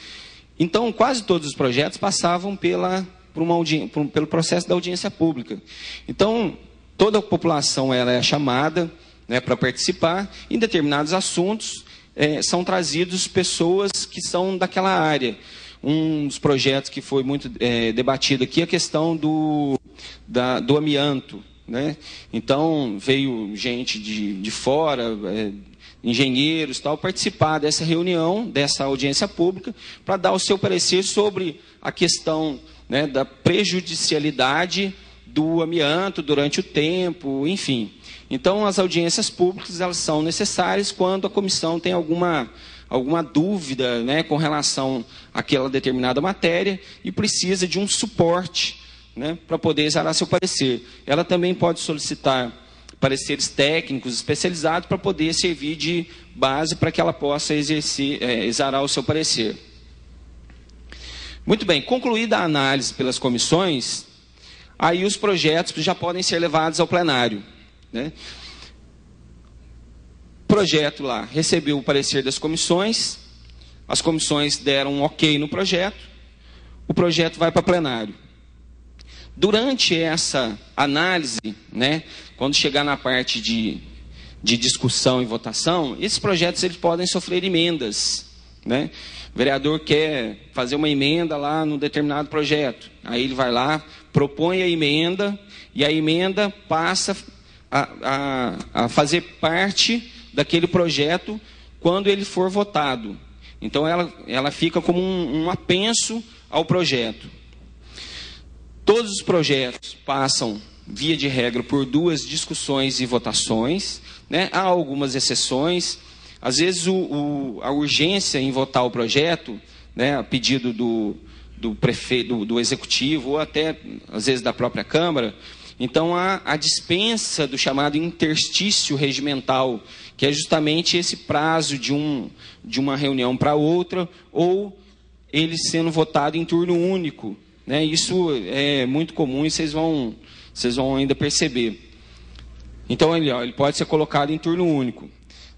Então, quase todos os projetos passavam pelo processo da audiência pública. Então, toda a população ela é chamada, né, para participar. Em determinados assuntos, são trazidos pessoas que são daquela área. Um dos projetos que foi muito debatido aqui é a questão do amianto, né? Então, veio gente de fora, engenheiros, tal, participar dessa reunião, dessa audiência pública, para dar o seu parecer sobre a questão, né, da prejudicialidade do amianto durante o tempo, enfim. Então, as audiências públicas elas são necessárias quando a comissão tem alguma dúvida, né, com relação àquela determinada matéria e precisa de um suporte, né, para poder exarar seu parecer. Ela também pode solicitar pareceres técnicos especializados para poder servir de base para que ela possa exarar o seu parecer. Muito bem, concluída a análise pelas comissões, aí os projetos já podem ser levados ao plenário, né? O projeto lá recebeu o parecer das comissões, as comissões deram um ok no projeto, o projeto vai para plenário. Durante essa análise, né, quando chegar na parte de discussão e votação, esses projetos eles podem sofrer emendas, né? O vereador quer fazer uma emenda lá no determinado projeto, aí ele vai lá, propõe a emenda, e a emenda passa a fazer parte daquele projeto quando ele for votado. Então ela fica como um apenso ao projeto. Todos os projetos passam, via de regra, por 2 discussões e votações, né? Há algumas exceções. Às vezes a urgência em votar o projeto, né, a pedido do prefeito, do executivo, ou até, às vezes, da própria Câmara. Então, há a dispensa do chamado interstício regimental, que é justamente esse prazo de uma reunião para outra, ou ele sendo votado em turno único, né? Isso é muito comum e vocês vão ainda perceber. Então, ele pode ser colocado em turno único.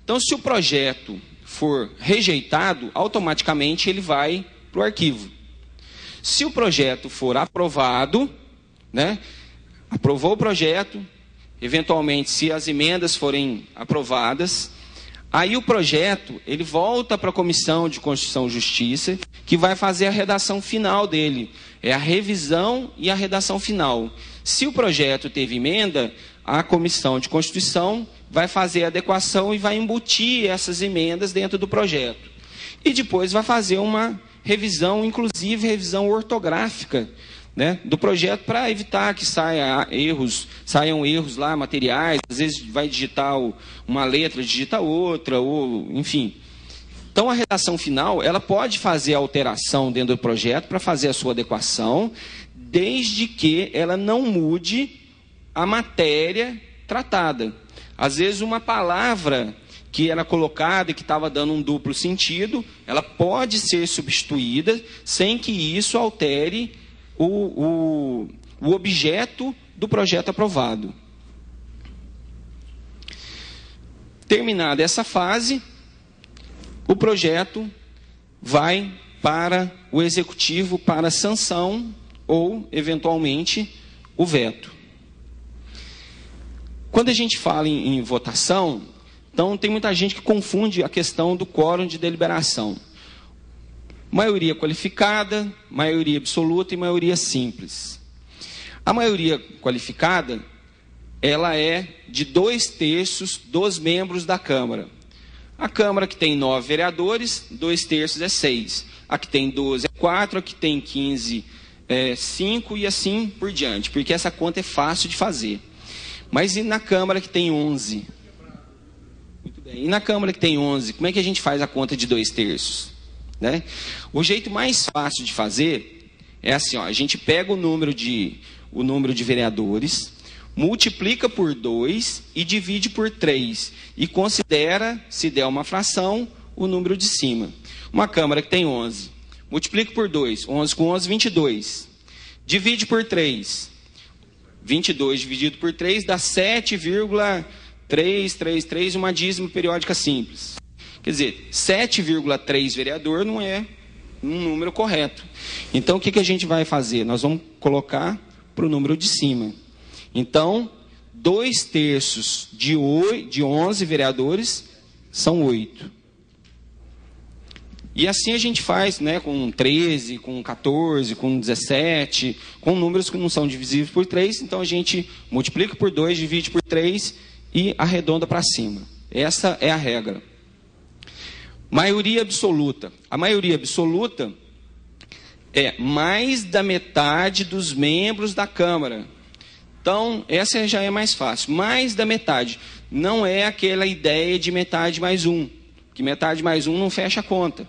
Então, se o projeto for rejeitado, automaticamente ele vai para o arquivo. Se o projeto for aprovado, né, aprovou o projeto, eventualmente, se as emendas forem aprovadas, aí o projeto ele volta para a Comissão de Constituição e Justiça, que vai fazer a redação final dele. É a revisão e a redação final. Se o projeto teve emenda, a Comissão de Constituição vai fazer a adequação e vai embutir essas emendas dentro do projeto. E depois vai fazer uma revisão, inclusive revisão ortográfica, né, do projeto, para evitar que saiam erros lá materiais. Às vezes vai digitar uma letra, digita outra, ou enfim. Então a redação final, ela pode fazer alteração dentro do projeto para fazer a sua adequação, desde que ela não mude a matéria tratada. Às vezes uma palavra que era colocada e que estava dando um duplo sentido, ela pode ser substituída sem que isso altere o objeto do projeto aprovado. Terminada essa fase, o projeto vai para o executivo para sanção ou, eventualmente, o veto. Quando a gente fala em votação, então tem muita gente que confunde a questão do quórum de deliberação. Maioria qualificada, maioria absoluta e maioria simples. A maioria qualificada, ela é de 2/3 dos membros da Câmara. A Câmara que tem 9 vereadores, 2/3 é 6. A que tem 12 é 4, a que tem 15 é 5 e assim por diante, porque essa conta é fácil de fazer. Mas e na Câmara que tem 11? Muito bem. E na Câmara que tem 11, como é que a gente faz a conta de 2/3? Né? O jeito mais fácil de fazer é assim, ó, a gente pega o número de vereadores, multiplica por 2 e divide por 3. E considera, se der uma fração, o número de cima. Uma Câmara que tem 11. Multiplica por 2. 11 com 11, 22. Divide por 3. 22 dividido por 3 dá 7,333, uma dízima periódica simples. Quer dizer, 7,3 vereador não é um número correto. Então, o que a gente vai fazer? Nós vamos colocar para o número de cima. Então, 2/3 de 11 vereadores são 8. E assim a gente faz, né, com 13, com 14, com 17, com números que não são divisíveis por 3. Então, a gente multiplica por 2, divide por 3 e arredonda para cima. Essa é a regra. Maioria absoluta. A maioria absoluta é mais da metade dos membros da Câmara. Então, essa já é mais fácil. Mais da metade. Não é aquela ideia de metade mais um, que metade mais um não fecha a conta.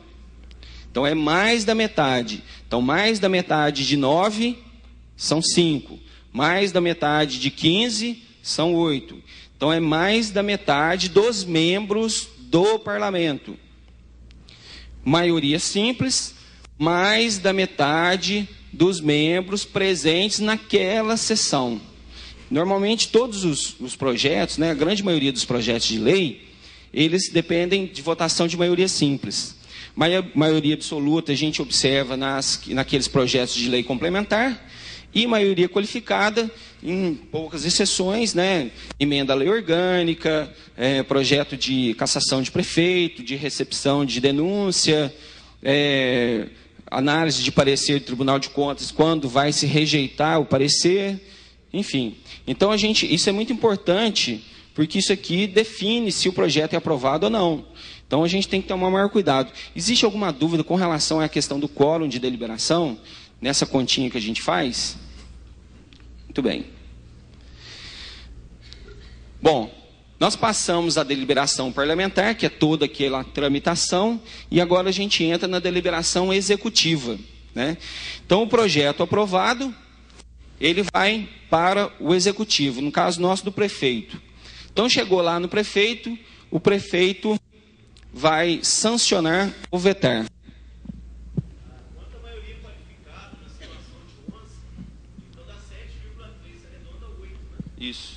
Então, é mais da metade. Então, mais da metade de 9 são 5. Mais da metade de 15 são 8. Então, é mais da metade dos membros do parlamento. Maioria simples, mais da metade dos membros presentes naquela sessão. Normalmente, todos os projetos, né, a grande maioria dos projetos de lei, eles dependem de votação de maioria simples. Maioria absoluta a gente observa naqueles projetos de lei complementar, e maioria qualificada em poucas exceções, né, emenda à lei orgânica, projeto de cassação de prefeito, de recepção de denúncia, análise de parecer do Tribunal de Contas, quando vai se rejeitar o parecer, enfim. Então, isso é muito importante, porque isso aqui define se o projeto é aprovado ou não. Então, a gente tem que tomar maior cuidado. Existe alguma dúvida com relação à questão do quórum de deliberação, nessa continha que a gente faz? Muito bem. Bom, nós passamos a deliberação parlamentar, que é toda aquela tramitação, e agora a gente entra na deliberação executiva, né? Então, o projeto aprovado, ele vai para o executivo, no caso nosso do prefeito. Então, chegou lá no prefeito, o prefeito vai sancionar ou vetar. Quanto a maioria qualificada na situação de 11, então dá 7,3, arredonda 8, né? Isso.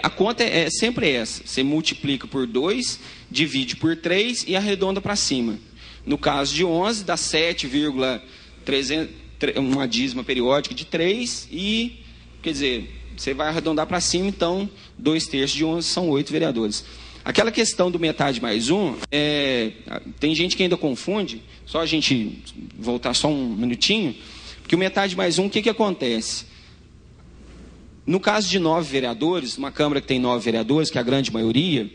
A conta é sempre essa. Você multiplica por 2, divide por 3 e arredonda para cima. No caso de 11, dá 7,300, uma dízima periódica de 3 e, quer dizer, você vai arredondar para cima, então 2/3 de 11 são 8 vereadores. Aquela questão do metade mais um, tem gente que ainda confunde, só a gente voltar só um minutinho, porque o metade mais um, o que acontece? No caso de 9 vereadores, uma Câmara que tem 9 vereadores, que é a grande maioria,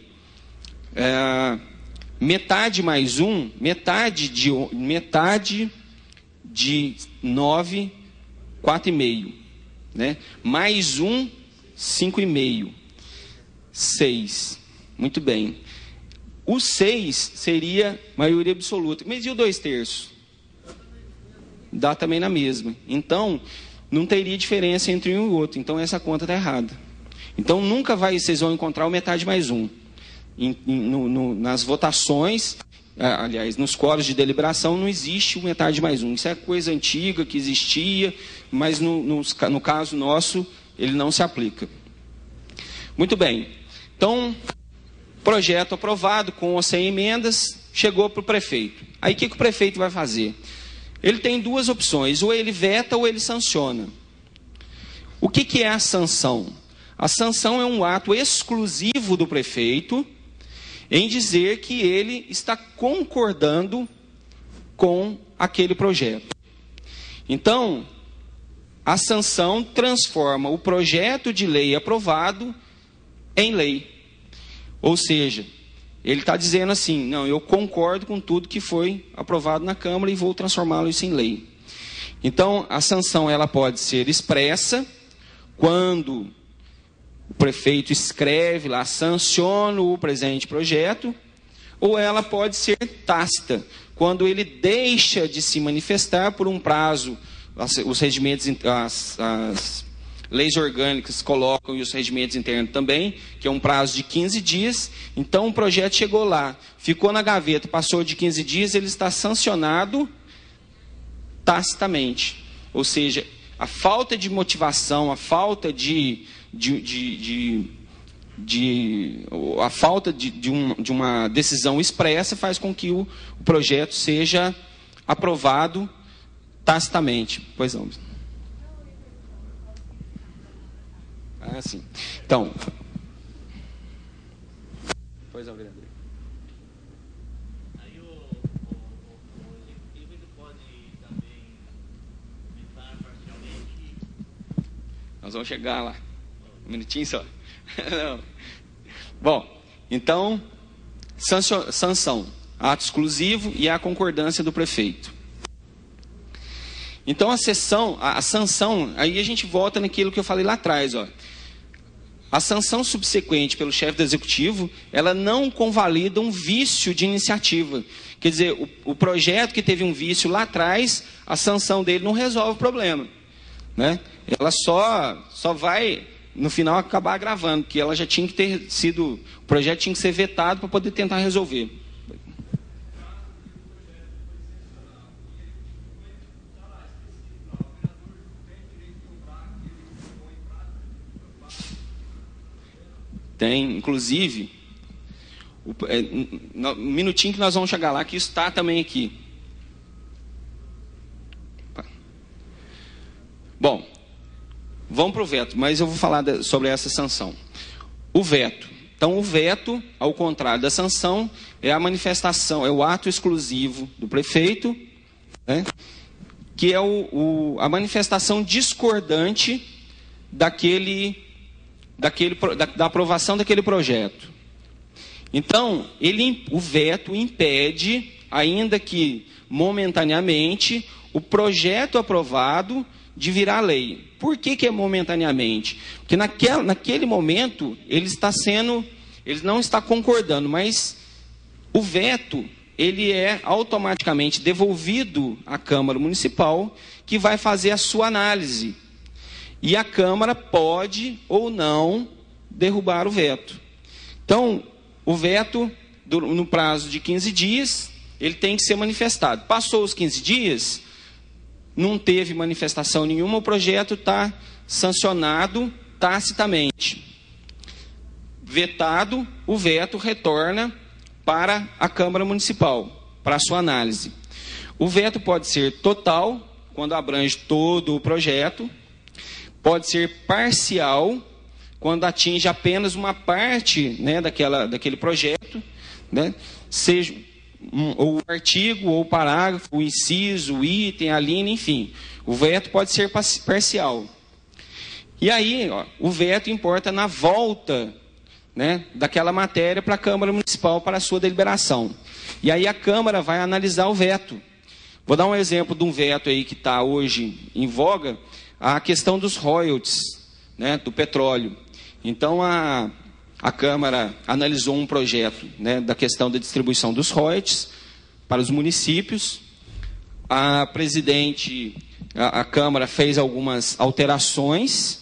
metade mais um, metade de 9, 4,5. Né? Mais um, 5,5. 6. Muito bem. O 6 seria maioria absoluta. Mas e o 2/3? Dá também na mesma. Então, não teria diferença entre um e o outro. Então, essa conta está errada. Então, nunca vocês vão encontrar o metade mais um. Nas votações, aliás, nos quóruns de deliberação, não existe o metade mais um. Isso é coisa antiga que existia, mas no caso nosso, ele não se aplica. Muito bem. Então, projeto aprovado com ou sem emendas, chegou para o prefeito. Aí, o que o prefeito vai fazer? Ele tem duas opções, ou ele veta ou ele sanciona. O que é a sanção? A sanção é um ato exclusivo do prefeito em dizer que ele está concordando com aquele projeto. Então, a sanção transforma o projeto de lei aprovado em lei. Ou seja, ele está dizendo assim, não, eu concordo com tudo que foi aprovado na Câmara e vou transformá-lo isso em lei. Então, a sanção ela pode ser expressa, quando o prefeito escreve lá, sanciona o presente projeto, ou ela pode ser tácita, quando ele deixa de se manifestar por um prazo, os regimentos, as leis orgânicas colocam, e os regimentos internos também, que é um prazo de 15 dias. Então, o projeto chegou lá, ficou na gaveta, passou de 15 dias, ele está sancionado tacitamente. Ou seja, a falta de motivação, a falta de uma decisão expressa faz com que o projeto seja aprovado tacitamente. Pois não. Sim. Então. Pois é, vereador. Aí o executivo ele pode também aumentar parcialmente. Nós vamos chegar lá. Um minutinho só. Não. Bom, então, sanção, ato exclusivo e a concordância do prefeito. Então, a sanção, aí a gente volta naquilo que eu falei lá atrás, ó. A sanção subsequente pelo chefe do executivo, ela não convalida um vício de iniciativa. Quer dizer, o projeto que teve um vício lá atrás, a sanção dele não resolve o problema, né? Ela só vai, no final, acabar agravando, porque ela já tinha que ter sido, o projeto tinha que ser vetado para poder tentar resolver. Tem, inclusive, um minutinho que nós vamos chegar lá, que isso está também aqui. Bom, vamos para o veto, mas eu vou falar sobre essa sanção. O veto. Então, o veto, ao contrário da sanção, é a manifestação, é o ato exclusivo do prefeito, né, que é a manifestação discordante da aprovação daquele projeto. Então, o veto impede, ainda que momentaneamente, o projeto aprovado de virar lei. Por que é momentaneamente? Porque naquele momento ele não está concordando, mas o veto ele é automaticamente devolvido à Câmara Municipal, que vai fazer a sua análise. E a Câmara pode ou não derrubar o veto. Então, o veto, no prazo de 15 dias, ele tem que ser manifestado. Passou os 15 dias, não teve manifestação nenhuma, o projeto está sancionado tacitamente. Vetado, o veto retorna para a Câmara Municipal, para a sua análise. O veto pode ser total, quando abrange todo o projeto, pode ser parcial, quando atinge apenas uma parte, né, daquele projeto, né, seja ou o artigo, ou o parágrafo, o inciso, o item, a linha, enfim. O veto pode ser parcial. E aí, o veto importa na volta, né, daquela matéria para a Câmara Municipal para a sua deliberação. E aí a Câmara vai analisar o veto. Vou dar um exemplo de um veto aí que está hoje em voga, a questão dos royalties, né, do petróleo. Então, a Câmara analisou um projeto, né, da questão da distribuição dos royalties para os municípios. A Câmara fez algumas alterações.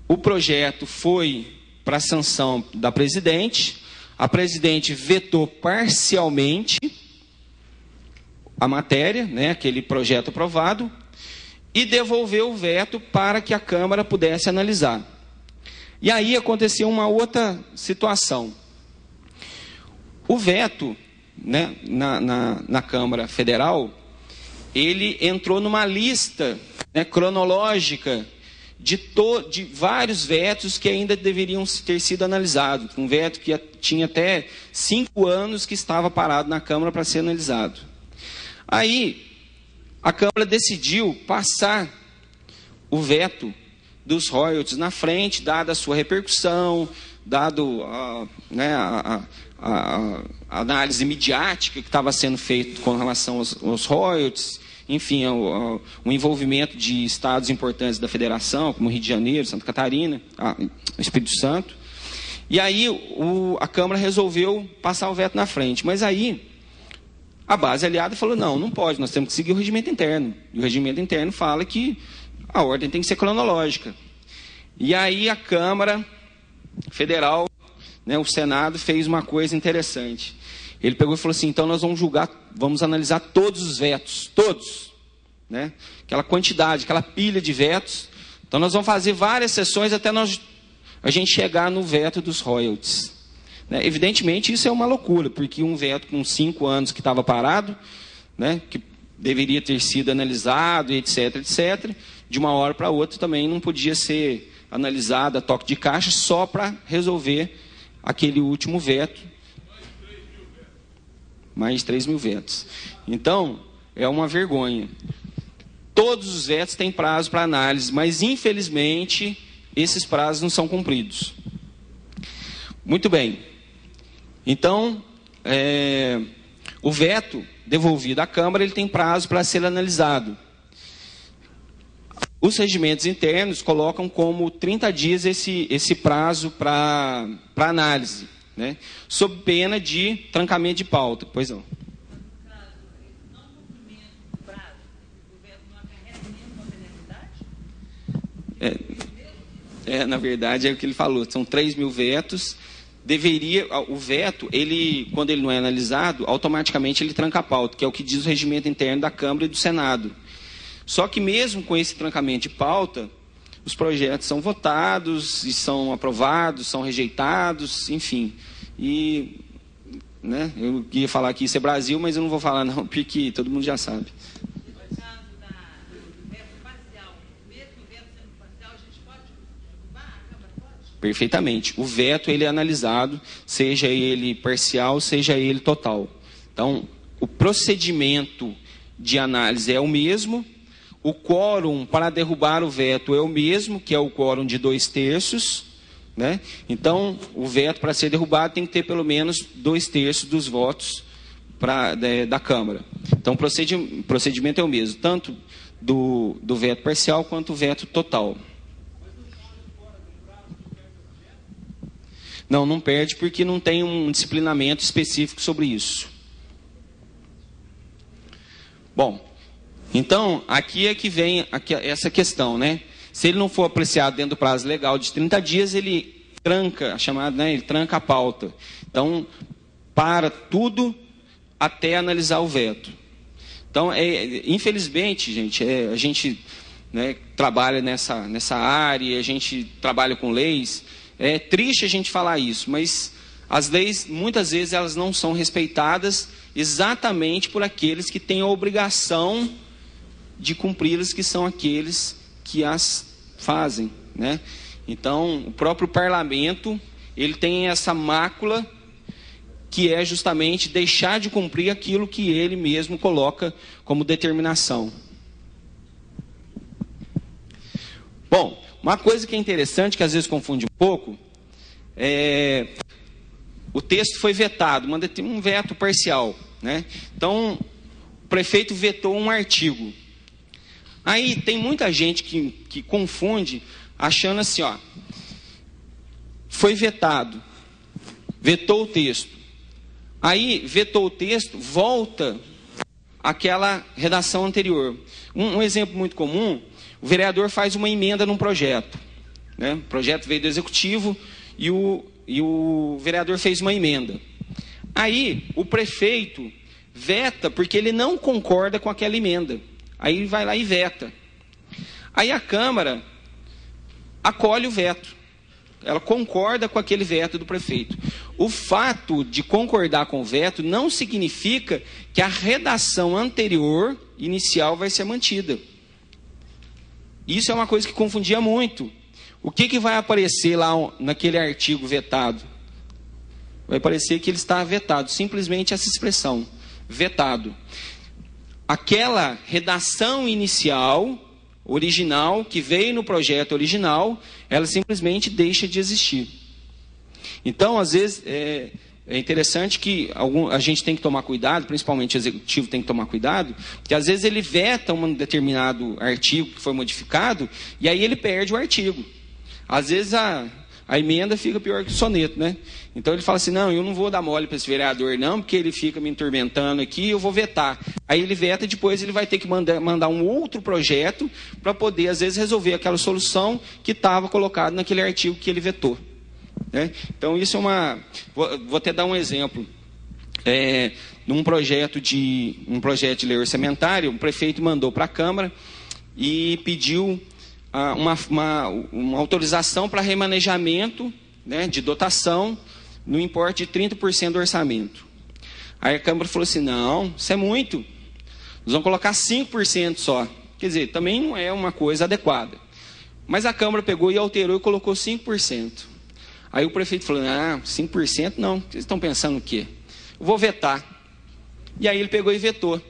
O projeto foi para a sanção da presidente. A presidente vetou parcialmente a matéria, né, aquele projeto aprovado, e devolveu o veto para que a Câmara pudesse analisar. E aí aconteceu uma outra situação. O veto, né, na Câmara Federal, ele entrou numa lista, né, cronológica de vários vetos que ainda deveriam ter sido analisados. Um veto que tinha até 5 anos que estava parado na Câmara para ser analisado. Aí, a Câmara decidiu passar o veto dos royalties na frente, dada a sua repercussão, dado a análise midiática que estava sendo feita com relação aos royalties, enfim, o envolvimento de estados importantes da federação, como Rio de Janeiro, Santa Catarina, Espírito Santo. E aí a Câmara resolveu passar o veto na frente. Mas aí a base aliada falou, não pode, nós temos que seguir o regimento interno. E o regimento interno fala que a ordem tem que ser cronológica. E aí a Câmara Federal, né, o Senado, fez uma coisa interessante. Ele pegou e falou assim, então nós vamos analisar todos os vetos, todos. Né? Aquela quantidade, aquela pilha de vetos. Então nós vamos fazer várias sessões até a gente chegar no veto dos royalties. Né? Evidentemente isso é uma loucura, porque um veto com 5 anos que estava parado, né, que deveria ter sido analisado, etc., etc., de uma hora para outra também não podia ser analisado a toque de caixa só para resolver aquele último veto. Mais de 3 mil vetos. Então, é uma vergonha. Todos os vetos têm prazo para análise, mas, infelizmente, esses prazos não são cumpridos. Muito bem. Então, o veto devolvido à Câmara, ele tem prazo para ser analisado. Os regimentos internos colocam como 30 dias esse prazo para análise, né? Sob pena de trancamento de pauta. Pois não. Na verdade, é o que ele falou, são 3 mil vetos. O veto, quando ele não é analisado, automaticamente ele tranca a pauta, que é o que diz o regimento interno da Câmara e do Senado. Só que mesmo com esse trancamento de pauta, os projetos são votados e são aprovados, são rejeitados, enfim. E, né, eu queria falar que isso é Brasil, mas eu não vou falar não, porque todo mundo já sabe. No caso do veto parcial, mesmo o veto sendo parcial, a gente pode derrubar? A Câmara pode? Perfeitamente. O veto ele é analisado, seja ele parcial, seja ele total. Então, o procedimento de análise é o mesmo, o quórum para derrubar o veto é o mesmo, que é o quórum de 2/3, né? Então, o veto para ser derrubado tem que ter pelo menos 2/3 dos votos da Câmara. Então, o procedimento é o mesmo, tanto do veto parcial quanto o veto total. Não perde porque não tem um disciplinamento específico sobre isso. Bom, então, aqui é que vem essa questão, né? Se ele não for apreciado dentro do prazo legal de 30 dias, ele tranca, ele tranca a pauta. Então, para tudo até analisar o veto. Então, infelizmente, gente, a gente, né, trabalha nessa área, a gente trabalha com leis. É triste a gente falar isso, mas as leis, muitas vezes, elas não são respeitadas exatamente por aqueles que têm a obrigação de cumpri-las, que são aqueles que as fazem, né? Então, o próprio parlamento, ele tem essa mácula, que é justamente deixar de cumprir aquilo que ele mesmo coloca como determinação. Bom, uma coisa que é interessante, que às vezes confunde um pouco, o texto foi vetado, um veto parcial, né? Então, o prefeito vetou um artigo. Aí tem muita gente que confunde, achando assim, ó, foi vetado, vetou o texto. Aí, vetou o texto, volta àquela redação anterior. Um exemplo muito comum, o vereador faz uma emenda num projeto, né? O projeto veio do executivo e o vereador fez uma emenda. Aí, o prefeito veta porque ele não concorda com aquela emenda. Aí ele vai lá e veta. Aí a Câmara acolhe o veto. Ela concorda com aquele veto do prefeito. O fato de concordar com o veto não significa que a redação anterior, inicial, vai ser mantida. Isso é uma coisa que confundia muito. O que vai aparecer lá naquele artigo vetado? Vai parecer que ele está vetado. Simplesmente essa expressão, vetado. Aquela redação inicial, original, que veio no projeto original, ela simplesmente deixa de existir. Então, às vezes, é interessante que a gente tem que tomar cuidado, principalmente o executivo tem que tomar cuidado, porque às vezes ele veta um determinado artigo que foi modificado, e aí ele perde o artigo. Às vezes a emenda fica pior que o soneto, né? Então ele fala assim, não, eu não vou dar mole para esse vereador não, porque ele fica me atormentando aqui, eu vou vetar. Aí ele veta, depois ele vai ter que mandar um outro projeto para poder, às vezes, resolver aquela solução que estava colocada naquele artigo que ele vetou, né? Então isso é vou até dar um exemplo. Num projeto de lei orçamentária, o prefeito mandou para a Câmara e pediu uma autorização para remanejamento, né, de dotação no importe de 30% do orçamento. Aí a Câmara falou assim, não, isso é muito, nós vamos colocar 5% só. Quer dizer, também não é uma coisa adequada. Mas a Câmara pegou e alterou e colocou 5%. Aí o prefeito falou, 5% não, vocês estão pensando o quê? Eu vou vetar. E aí ele pegou e vetou.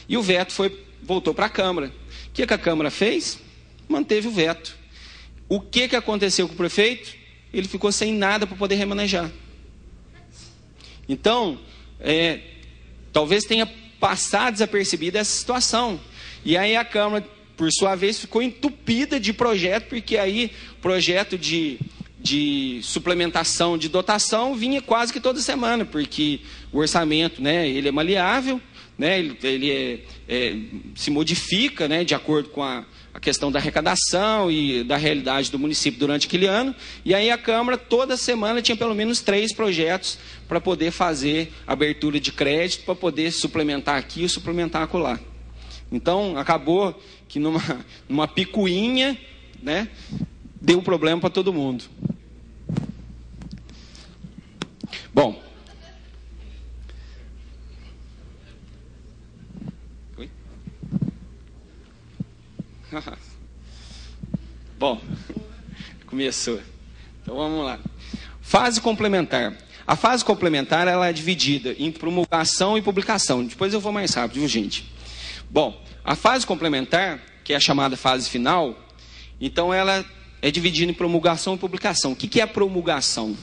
E o veto voltou para a Câmara. O que a Câmara fez? Manteve o veto. O que aconteceu com o prefeito? Ele ficou sem nada para poder remanejar. Então, talvez tenha passado desapercebida essa situação. E aí a Câmara, por sua vez, ficou entupida de projeto, porque aí projeto de suplementação de dotação vinha quase que toda semana, porque o orçamento, né, ele é maleável, né, ele se modifica, né, de acordo com a questão da arrecadação e da realidade do município durante aquele ano, e aí a Câmara toda semana tinha pelo menos 3 projetos para poder fazer abertura de crédito, para poder suplementar aqui e suplementar acolá. Então, acabou que numa picuinha né, deu problema para todo mundo. Bom. Oi? Bom, começou. Então vamos lá. Fase complementar. A fase complementar ela é dividida em promulgação e publicação. Depois eu vou mais rápido, viu, gente? Bom, a fase complementar, que é a chamada fase final, então ela é dividida em promulgação e publicação. O que é a promulgação?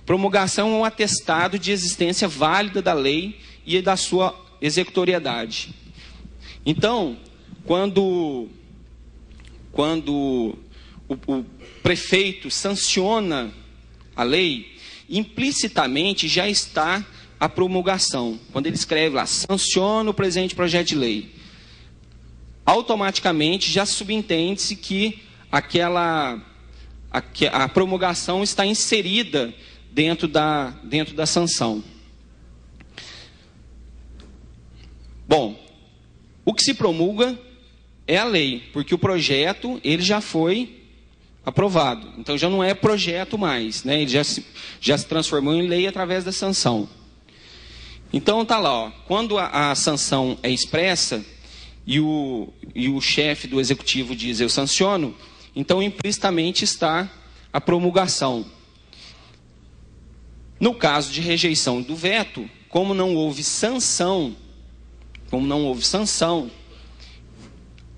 Promulgação é um atestado de existência válida da lei e da sua executoriedade. Então, quando o prefeito sanciona a lei, implicitamente já está a promulgação. Quando ele escreve lá, sanciona o presente projeto de lei, automaticamente já subentende-se que a promulgação está inserida dentro da sanção. Bom, o que se promulga é a lei, porque o projeto ele já foi aprovado. Então já não é projeto mais, né? Ele já se transformou em lei através da sanção. Então tá lá, ó, quando a sanção é expressa e o chefe do executivo diz eu sanciono, então implicitamente está a promulgação. No caso de rejeição do veto, como não houve sanção,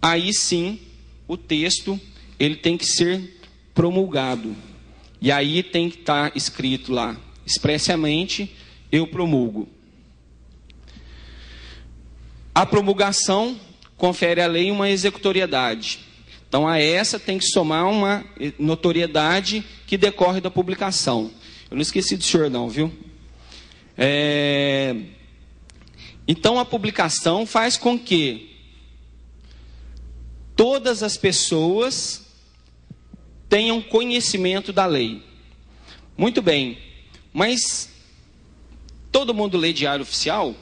aí sim o texto ele tem que ser promulgado. E aí tem que estar escrito lá, expressamente, eu promulgo. A promulgação confere à lei uma executoriedade. Então, a essa tem que somar uma notoriedade que decorre da publicação. Eu não esqueci do senhor não, viu? Então, a publicação faz com que todas as pessoas tenham conhecimento da lei. Muito bem, mas todo mundo lê diário oficial?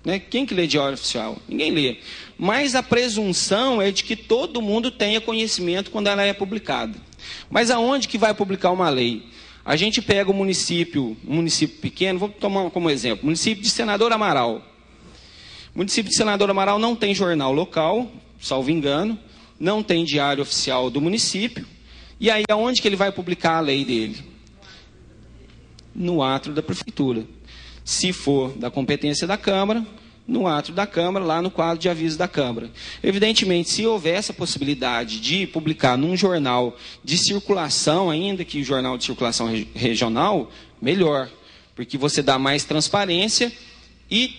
Né? Quem que lê diário oficial? Ninguém lê. Mas a presunção é de que todo mundo tenha conhecimento quando ela é publicada. Mas aonde que vai publicar uma lei? A gente pega um município pequeno, vou tomar como exemplo, o município de Senador Amaral. O município de Senador Amaral não tem jornal local, salvo engano, não tem diário oficial do município. E aí, aonde que ele vai publicar a lei dele? No átrio da prefeitura. Se for da competência da Câmara, no átrio da Câmara, lá no quadro de aviso da Câmara. Evidentemente, se houver essa possibilidade de publicar num jornal de circulação, ainda que jornal de circulação regional, melhor. Porque você dá mais transparência e,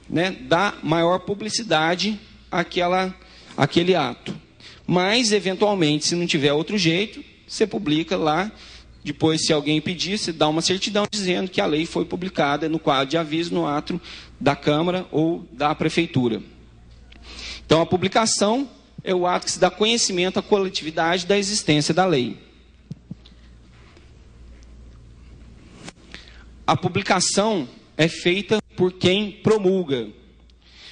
né, dá maior publicidade àquele ato. Mas, eventualmente, se não tiver outro jeito, você publica lá. Depois, se alguém pedir, você dá uma certidão dizendo que a lei foi publicada no quadro de aviso, no átrio da Câmara ou da Prefeitura. Então, a publicação é o ato que se dá conhecimento à coletividade da existência da lei. A publicação é feita por quem promulga.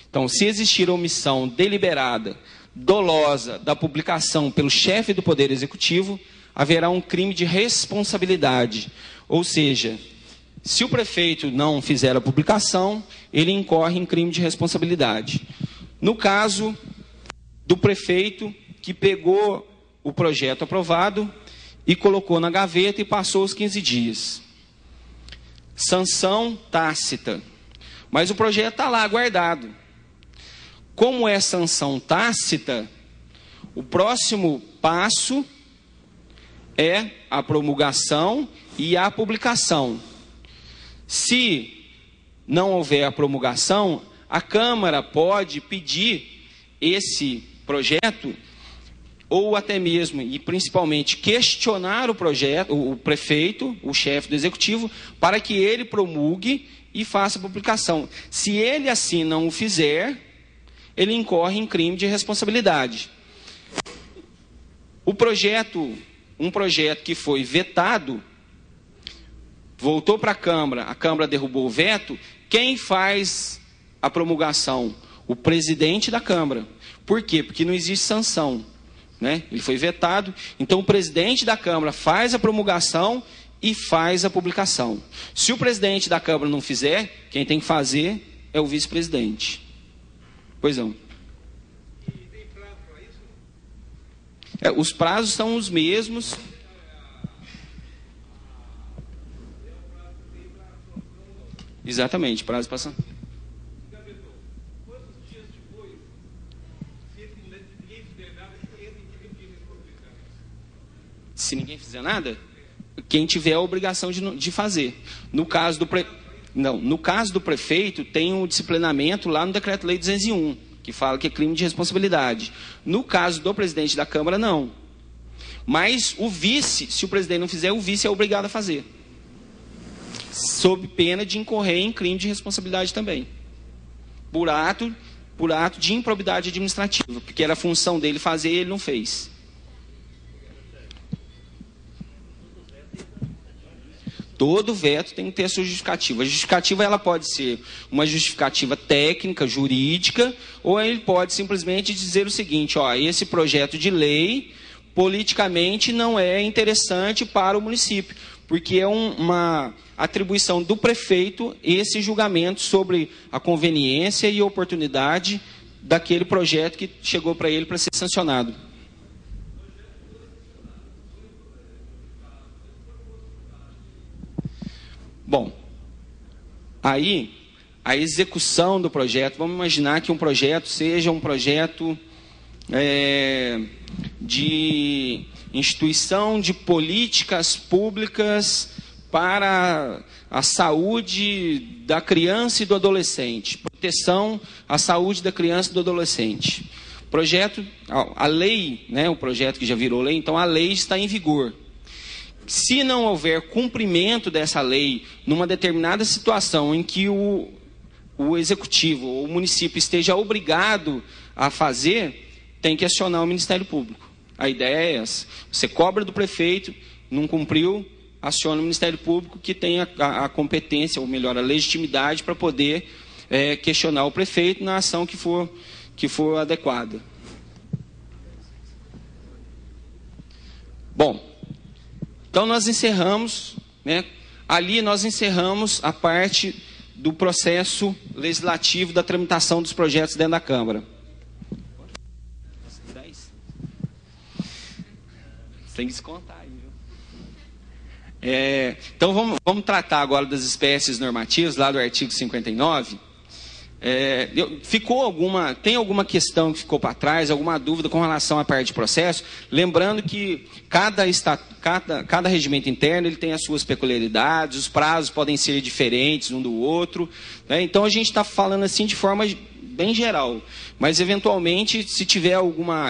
Então, se existir omissão deliberada, dolosa da publicação pelo chefe do Poder Executivo, haverá um crime de responsabilidade. Ou seja, se o prefeito não fizer a publicação, ele incorre em crime de responsabilidade. No caso do prefeito que pegou o projeto aprovado e colocou na gaveta e passou os 15 dias. Sanção tácita. Mas o projeto está lá guardado. Como é sanção tácita, o próximo passo é a promulgação e a publicação. Se não houver a promulgação, a Câmara pode pedir esse projeto, ou até mesmo, e principalmente, questionar o projeto, o prefeito, o chefe do executivo, para que ele promulgue e faça a publicação. Se ele assim não o fizer, ele incorre em crime de responsabilidade. Um projeto que foi vetado, voltou para a Câmara derrubou o veto, quem faz a promulgação? O presidente da Câmara. Por quê? Porque não existe sanção. né? Ele foi vetado. Então, o presidente da Câmara faz a promulgação e faz a publicação. Se o presidente da Câmara não fizer, quem tem que fazer é o vice-presidente. Pois não. E tem prazo para isso? Os prazos são os mesmos. Exatamente, prazo passando. Quantos dias depois, se ninguém fizer nada, ele tem que responsabilizar? Se ninguém fizer nada, quem tiver a obrigação de fazer. No caso do Não, no caso do prefeito, tem um disciplinamento lá no Decreto-Lei 201, que fala que é crime de responsabilidade. No caso do presidente da Câmara, não. Mas o vice, se o presidente não fizer, o vice é obrigado a fazer, sob pena de incorrer em crime de responsabilidade também, por ato de improbidade administrativa, porque era a função dele fazer e ele não fez. Todo veto tem que ter a sua justificativa. A justificativa ela pode ser uma justificativa técnica, jurídica, ou ele pode simplesmente dizer o seguinte: ó, esse projeto de lei politicamente não é interessante para o município, porque é uma atribuição do prefeito esse julgamento sobre a conveniência e oportunidade daquele projeto que chegou para ele para ser sancionado. Bom, aí a execução do projeto, vamos imaginar que um projeto seja um projeto de instituição de políticas públicas para a saúde da criança e do adolescente, proteção à saúde da criança e do adolescente. Projeto, a lei, né, o projeto que já virou lei, então a lei está em vigor. Se não houver cumprimento dessa lei numa determinada situação em que o executivo ou o município esteja obrigado a fazer, tem que acionar o Ministério Público. A ideia é essa. Você cobra do prefeito, não cumpriu, aciona o Ministério Público, que tem a competência, ou melhor, a legitimidade para poder questionar o prefeito na ação que for adequada. Bom, então nós encerramos, né? Ali nós encerramos a parte do processo legislativo da tramitação dos projetos dentro da Câmara. 10? Tem que descontar aí, viu? Então vamos tratar agora das espécies normativas, lá do artigo 59. Tem alguma questão que ficou para trás, alguma dúvida com relação à parte de processo? Lembrando que cada regimento interno ele tem as suas peculiaridades, os prazos podem ser diferentes um do outro, né? Então a gente está falando assim de forma bem geral, mas eventualmente se tiver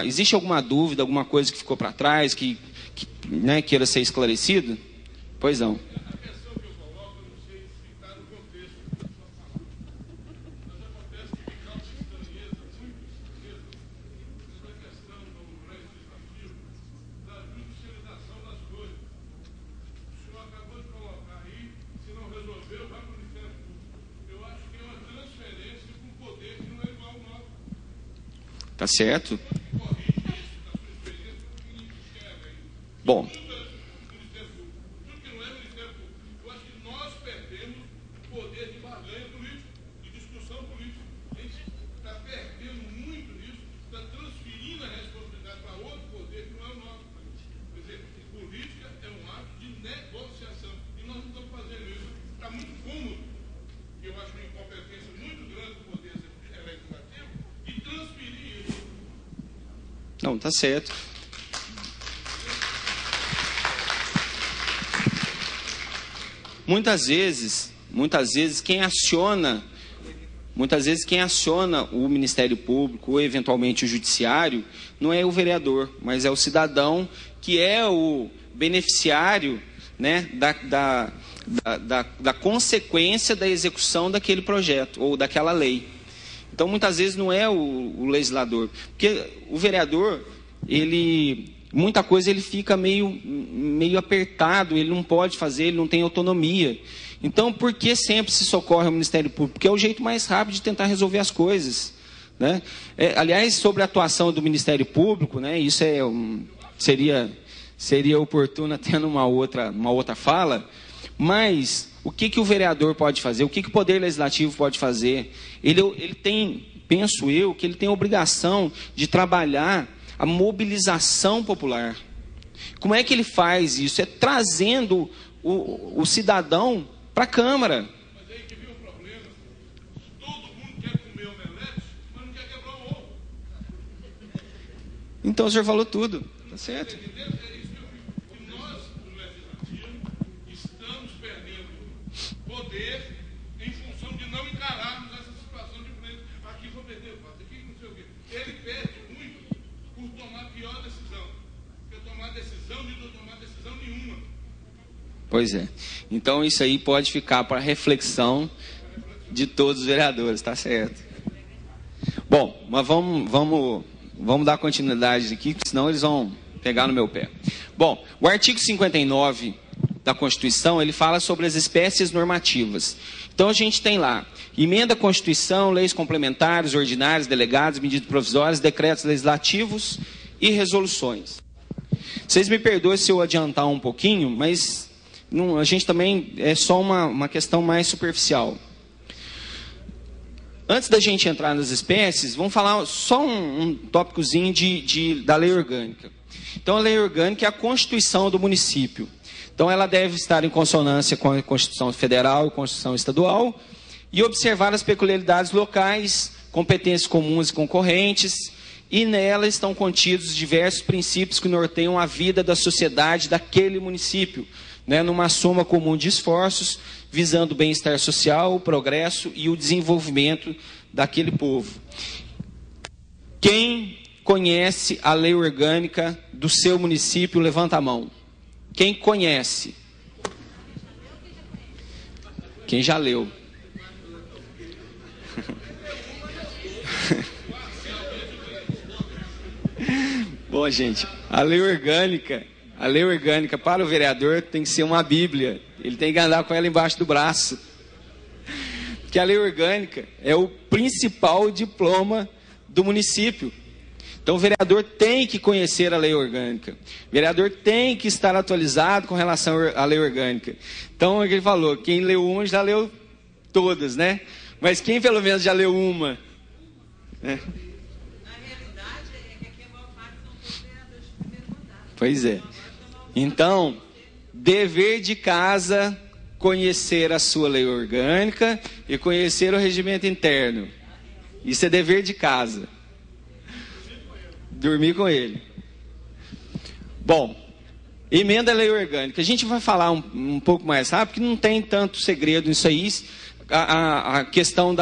existe alguma dúvida, alguma coisa que ficou para trás, que né, queira ser esclarecido? Pois não. Tá certo? Bom. Tudo que não é Ministério Público. Eu acho que nós perdemos o poder de barganha político, de discussão política. A gente está perdendo muito nisso, está transferindo a responsabilidade para outro poder que não é o nosso. Quer dizer, política é um ato de negociação. E nós não estamos fazendo isso. Está muito cômodo. Eu acho uma incompetência muito grande do poder legislativo de transferir isso. Não, tá certo. Muitas vezes quem aciona o Ministério Público ou eventualmente o Judiciário não é o vereador, mas é o cidadão que é o beneficiário, né, da consequência da execução daquele projeto ou daquela lei. Então, muitas vezes não é o legislador, porque o vereador, muita coisa ele fica meio apertado, ele não pode fazer, ele não tem autonomia. Então, por que sempre se socorre ao Ministério Público? Porque é o jeito mais rápido de tentar resolver as coisas, né? Aliás, sobre a atuação do Ministério Público, né, isso seria oportuno tendo uma outra fala, mas o que o vereador pode fazer, o que o Poder Legislativo pode fazer? Ele tem, penso eu, que ele tem a obrigação de trabalhar a mobilização popular. Como é que ele faz isso? É trazendo o cidadão para a Câmara. Mas aí que viu o problema? Todo mundo quer comer omelete, mas não quer quebrar o ovo. Então o senhor falou tudo. Tá certo. É isso que eu digo. Que nós, do Legislativo, estamos perdendo poder em função de não encararmos essa situação de frente. Aqui vou perder o voto, aqui não sei o quê. Ele perde muito por tomar a pior decisão. Porque tomar decisão de não tomar decisão nenhuma. Pois é. Então isso aí pode ficar para reflexão de todos os vereadores, tá certo. Bom, mas vamos dar continuidade aqui, senão eles vão pegar no meu pé. Bom, o artigo 59 da Constituição, ele fala sobre as espécies normativas. Então a gente tem lá, emenda à Constituição, leis complementares, ordinárias, delegados, medidas provisórias, decretos legislativos e resoluções. Vocês me perdoem se eu adiantar um pouquinho, mas a gente também é só uma questão mais superficial. Antes da gente entrar nas espécies, vamos falar só um tópicozinho da lei orgânica. Então, a lei orgânica é a Constituição do município. Então, ela deve estar em consonância com a Constituição Federal e Constituição Estadual e observar as peculiaridades locais, competências comuns e concorrentes, e nela estão contidos diversos princípios que norteiam a vida da sociedade daquele município, né, numa soma comum de esforços, visando o bem-estar social, o progresso e o desenvolvimento daquele povo. Quem conhece a lei orgânica do seu município, levanta a mão. Quem conhece? Quem já leu? Bom, gente, a lei orgânica para o vereador tem que ser uma Bíblia. Ele tem que andar com ela embaixo do braço. Porque a lei orgânica é o principal diploma do município. Então o vereador tem que conhecer a lei orgânica. O vereador tem que estar atualizado com relação à lei orgânica. Então, ele falou, quem leu uma já leu todas, né? Mas quem pelo menos já leu uma? Né? Pois é. Então, dever de casa, conhecer a sua lei orgânica e conhecer o regimento interno. Isso é dever de casa. Dormir com ele. Bom, emenda à lei orgânica. A gente vai falar um pouco mais rápido, porque não tem tanto segredo nisso aí. A questão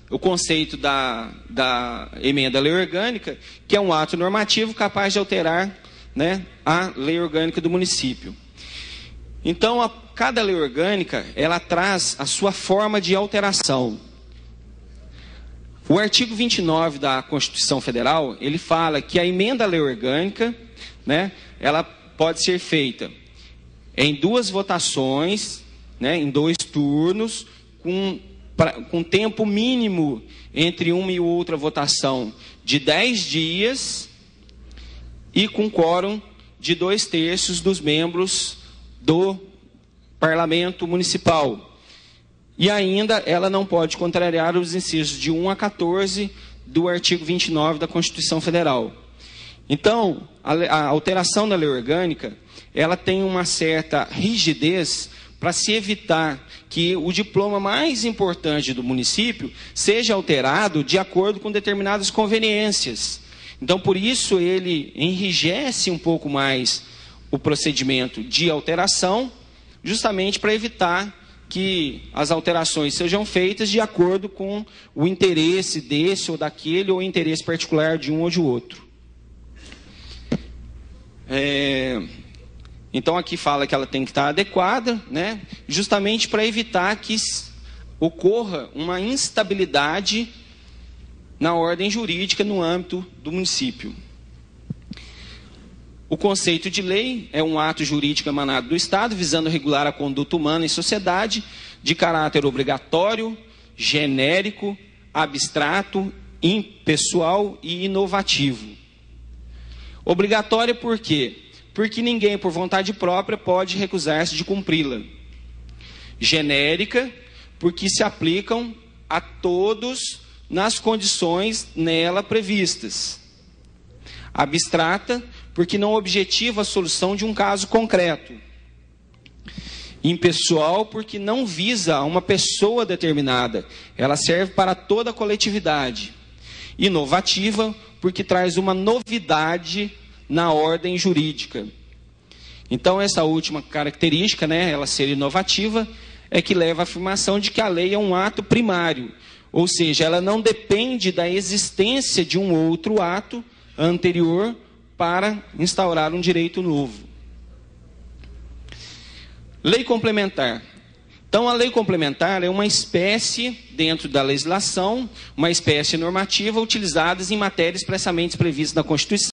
o conceito da emenda à lei orgânica, que é um ato normativo capaz de alterar, né, a lei orgânica do município. Então, cada lei orgânica, ela traz a sua forma de alteração. O artigo 29 da Constituição Federal, ele fala que a emenda à lei orgânica, né, ela pode ser feita em 2 votações, né, em 2 turnos, com tempo mínimo entre uma e outra votação de 10 dias, e com quórum de 2/3 dos membros do Parlamento Municipal. E ainda ela não pode contrariar os incisos de 1 a 14 do artigo 29 da Constituição Federal. Então, a alteração da lei orgânica, ela tem uma certa rigidez para se evitar que o diploma mais importante do município seja alterado de acordo com determinadas conveniências. Então, por isso, ele enrijece um pouco mais o procedimento de alteração, justamente para evitar que as alterações sejam feitas de acordo com o interesse desse ou daquele, ou o interesse particular de um ou de outro. Então, aqui fala que ela tem que estar adequada, né, justamente para evitar que ocorra uma instabilidade na ordem jurídica no âmbito do município. O conceito de lei é um ato jurídico emanado do Estado visando regular a conduta humana em sociedade de caráter obrigatório, genérico, abstrato, impessoal e inovativo. Obrigatória por quê? Porque ninguém, por vontade própria, pode recusar-se de cumpri-la. Genérica, porque se aplicam a todos nas condições nela previstas. Abstrata, porque não objetiva a solução de um caso concreto. Impessoal, porque não visa uma pessoa determinada, ela serve para toda a coletividade. Inovativa, porque traz uma novidade na ordem jurídica. Então, essa última característica, ela ser inovativa, é que leva à afirmação de que a lei é um ato primário, ou seja, ela não depende da existência de um outro ato anterior para instaurar um direito novo. Lei complementar. Então, a lei complementar é uma espécie, dentro da legislação, uma espécie normativa utilizada em matérias expressamente previstas na Constituição,